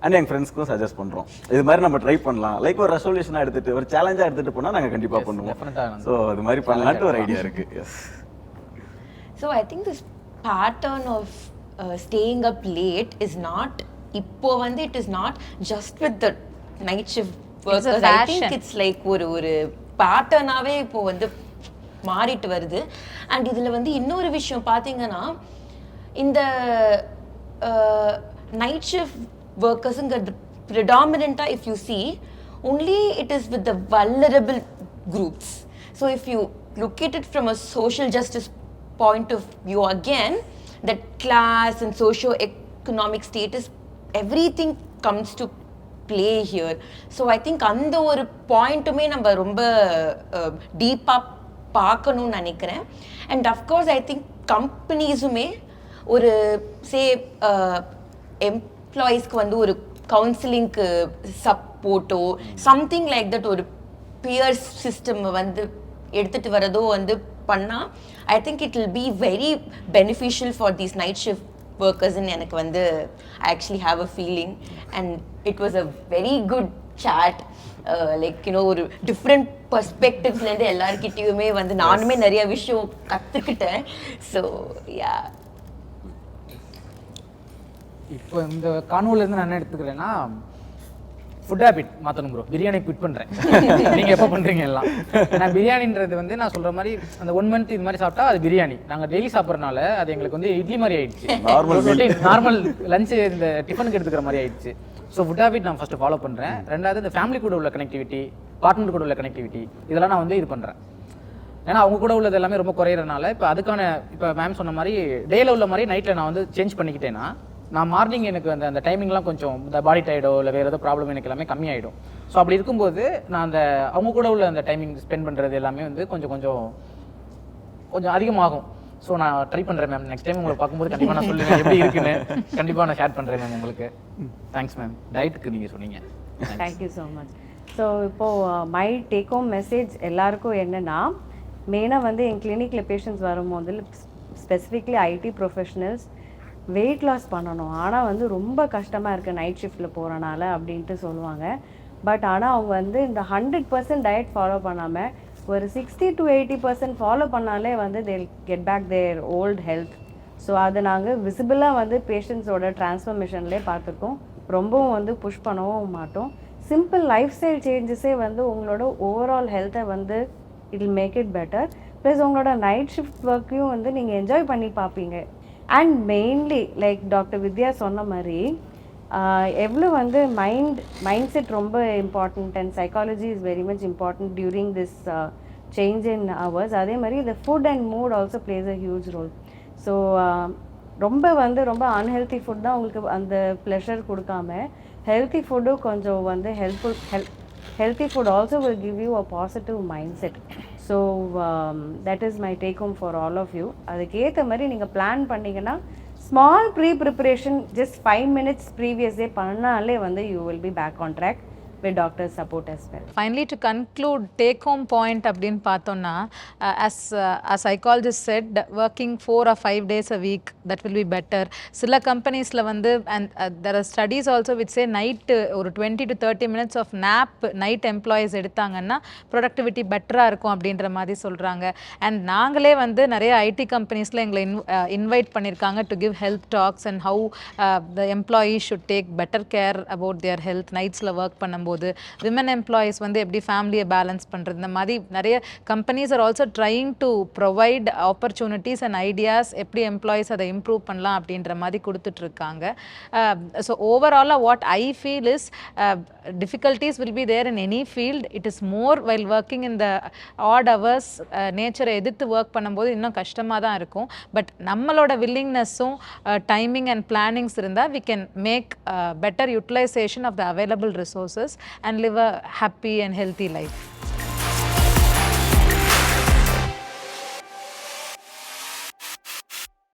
அண்ட் எங்கள் ஃப்ரெண்ட்ஸ்க்கும் சஜஸ்ட் பண்ணுறோம் இது மாதிரி நம்ம ட்ரை பண்ணலாம். லைக் ஒரு ரெசல்யூஷனாக எடுத்துகிட்டு ஒரு சேலஞ்சாக எடுத்துகிட்டு போனால் நாங்கள் கண்டிப்பாக பண்ணுவோம். ஸோ அது மாதிரி பண்ணலான்ட்டு ஒரு ஐடியா இருக்குது. Yes. So I think this pattern of staying up late is not இப்போ வந்து it is not just with the night shift workers. I think it's like ஒரு பேட்டர்னாகவே இப்போ வந்து மாறிட்டு வருது. அண்ட் இதில் வந்து இன்னொரு விஷயம் பார்த்தீங்கன்னா இந்த நைட் ஷிஃப்ட் ஒர்க்கர்ஸுங்கிறது ப்ரிடாமினண்ட்டாக if you see only it is with the vulnerable groups. So if you look at it from a social justice point of view again, that class and socio-economic status, everything comes to play here. So I think அந்த ஒரு பாயிண்ட்டுமே நம்ம ரொம்ப டீப்பாக பார்க்கணும்னு நினைக்கிறேன். And of course I think கம்பெனிஸுமே ஒரு எம்ப்ளாயீஸ்க்கு வந்து ஒரு கவுன்சிலிங்க்கு சப்போர்ட்டோ சம்திங் லைக் தட் ஒரு பியர் சிஸ்டம் வந்து எடுத்துகிட்டு வரதோ வந்து பண்ணால் I think it will be very beneficial for these night shift ஒர்க்கர்ஸ்ன்னு எனக்கு வந்து I actually have a feeling. And it was a very good chat, like ஒரு டிஃப்ரெண்ட் பர்ஸ்பெக்டிவ்ஸ்லேருந்து எல்லாருக்கிட்டையுமே வந்து நானுமே நிறைய விஷயம் கற்றுக்கிட்டேன். ஸோ யா இப்போ இந்த காணொலியிலேருந்து நான் என்ன எடுத்துக்கிறேன்னா ஃபுட் ஹேபிட் மாற்றணும் ப்ரோ. பிரியாணி குவிட் பண்ணுறேன். நீங்கள் எப்போ பண்ணுறீங்க எல்லாம். நான் பிரியாணின்றது வந்து நான் சொல்கிற மாதிரி அந்த 1 month இது மாதிரி சாப்பிட்டா அது பிரியாணி. நாங்கள் டெய்லி சாப்பிட்றதுனால அது எங்களுக்கு வந்து இட்லி மாதிரி ஆயிடுச்சு. நார்மல் லஞ்சு இந்த டிஃபனுக்கு எடுத்துக்கிற மாதிரி ஆயிடுச்சு. ஸோ ஃபுட் ஹேபிட் நான் ஃபஸ்ட்டு ஃபாலோ பண்ணுறேன். ரெண்டாவது இந்த ஃபேமிலி கூட உள்ள கனெக்டிவிட்டி, பார்ட்னர் கூட உள்ள கனெக்டிவிட்டி இதெல்லாம் நான் வந்து இது பண்ணுறேன். ஏன்னா அவங்க கூட உள்ளது எல்லாமே ரொம்ப குறையிறதுனால இப்போ அதுக்கான இப்போ மேம் சொன்ன மாதிரி டேல உள்ள மாதிரி நைட்டில் நான் வந்து சேஞ்ச் பண்ணிக்கிட்டேன்னா நான் மார்னிங் எனக்கு அந்த டைமிங்லாம் கொஞ்சம் இந்த பாடி டயர்டோ இல்லை வேறு ஏதோ ப்ராப்ளம் எனக்கு எல்லாமே கம்மியாயிடும். ஸோ அப்படி இருக்கும்போது நான் அந்த அவங்க கூட உள்ள அந்த டைமிங் ஸ்பெண்ட் பண்ணுறது எல்லாமே வந்து கொஞ்சம் அதிகமாகும். ஸோ நான் ட்ரை பண்ணுறேன் மேம். நெக்ஸ்ட் டைம் உங்களை பார்க்கும்போது கண்டிப்பாக நான் சொல்லுவேன் எப்படி இருக்குன்னு. கண்டிப்பாக நான் ஷேர் பண்ணுறேன் மேம் உங்களுக்கு. Thanks ma'am. டயட்டுக்கு நீங்கள் சொன்னீங்க. Thank you so much. ஸோ இப்போது மை டேக் ஹோம் மெசேஜ் எல்லாருக்கும் என்னென்னா, மெயினாக வந்து என் கிளினிக்கில் பேஷண்ட்ஸ் வரும்போது specifically IT professionals weight loss பண்ணணும், ஆனால் வந்து ரொம்ப கஷ்டமாக இருக்குது நைட் ஷிஃப்ட்டில் போகிறனால அப்படின்ட்டு சொல்லுவாங்க. பட் ஆனால் அவங்க வந்து இந்த 100% டயட் ஃபாலோ பண்ணாமல் ஒரு 60 to 80% ஃபாலோ பண்ணாலே வந்து they get back their old health. So அதை நாங்கள் விசிபிளாக வந்து பேஷண்ட்ஸோட டிரான்ஸ்ஃபர்மேஷன்லேயே பார்த்துருக்கோம். ரொம்பவும் வந்து புஷ் பண்ணவும் மாட்டோம். சிம்பிள் லைஃப் ஸ்டைல் சேஞ்சஸே வந்து உங்களோட ஓவரால் ஹெல்த்தை வந்து it will make it better. Plus உங்களோட நைட் ஷிஃப்ட் ஒர்க்கையும் வந்து நீங்கள் என்ஜாய் பண்ணி பார்ப்பீங்க. And mainly like doctor Vidya சொன்ன மாதிரி எவ்வளோ வந்து மைண்ட் செட் ரொம்ப important and psychology is very much important during this change in hours. அதே மாதிரி இந்த food and mood also plays a huge role. So ரொம்ப அன்ஹெல்த்தி ஃபுட் தான் உங்களுக்கு அந்த ப்ளஷர் கொடுக்காம ஹெல்த்தி ஃபுட்டும் கொஞ்சம் வந்து healthy food also will give you a positive mindset. So that is my take home for all of you. அதுக்கு ஏற்ற மாதிரி நீங்கள் பிளான் பண்ணிங்கன்னா small preparation just 5 minutes previous day பண்ணாலே வந்து you will be back on track with doctor support as well. Finally, to conclude, take home point அப்படினு பார்த்தோம்னா, as a psychologist said, working 4 or 5 days a week, that will be better. சில கம்பெனிஸ்ல வந்து and there are studies also which say night ஒரு 20 to 30 minutes of nap night employees எடுத்தாங்கன்னா productivity பெட்டரா இருக்கும் அப்படின்ற மாதிரி சொல்றாங்க. and நாங்களே வந்து நிறைய ஐடி கம்பெனிஸ்ல எங்களை இன்வைட் பண்ணிருக்காங்க to give health talks and how the employees should take better care about their health nightsல work பண்ணும்போது விமன் எம்ப்ளாயீஸ் வந்து எப்படி ஃபேமிலியை பேலன்ஸ் பண்ணுறது, இந்த மாதிரி நிறைய companies are also trying to provide opportunities and ideas எப்படி எம்ப்ளாயீஸ் அதை இம்ப்ரூவ் பண்ணலாம் அப்படின்ற மாதிரி கொடுத்துட்ருக்காங்க. ஸோ ஓவராலாக what I feel is difficulties will be there in any field. It is more while working in the odd hours, நேச்சரை எதிர்த்து work பண்ணும்போது இன்னும் கஷ்டமாக தான் இருக்கும். பட் நம்மளோட வில்லிங்னஸும் டைமிங் அண்ட் பிளானிங்ஸ் இருந்தால் we can make better utilization of the available resources and live a happy and healthy life.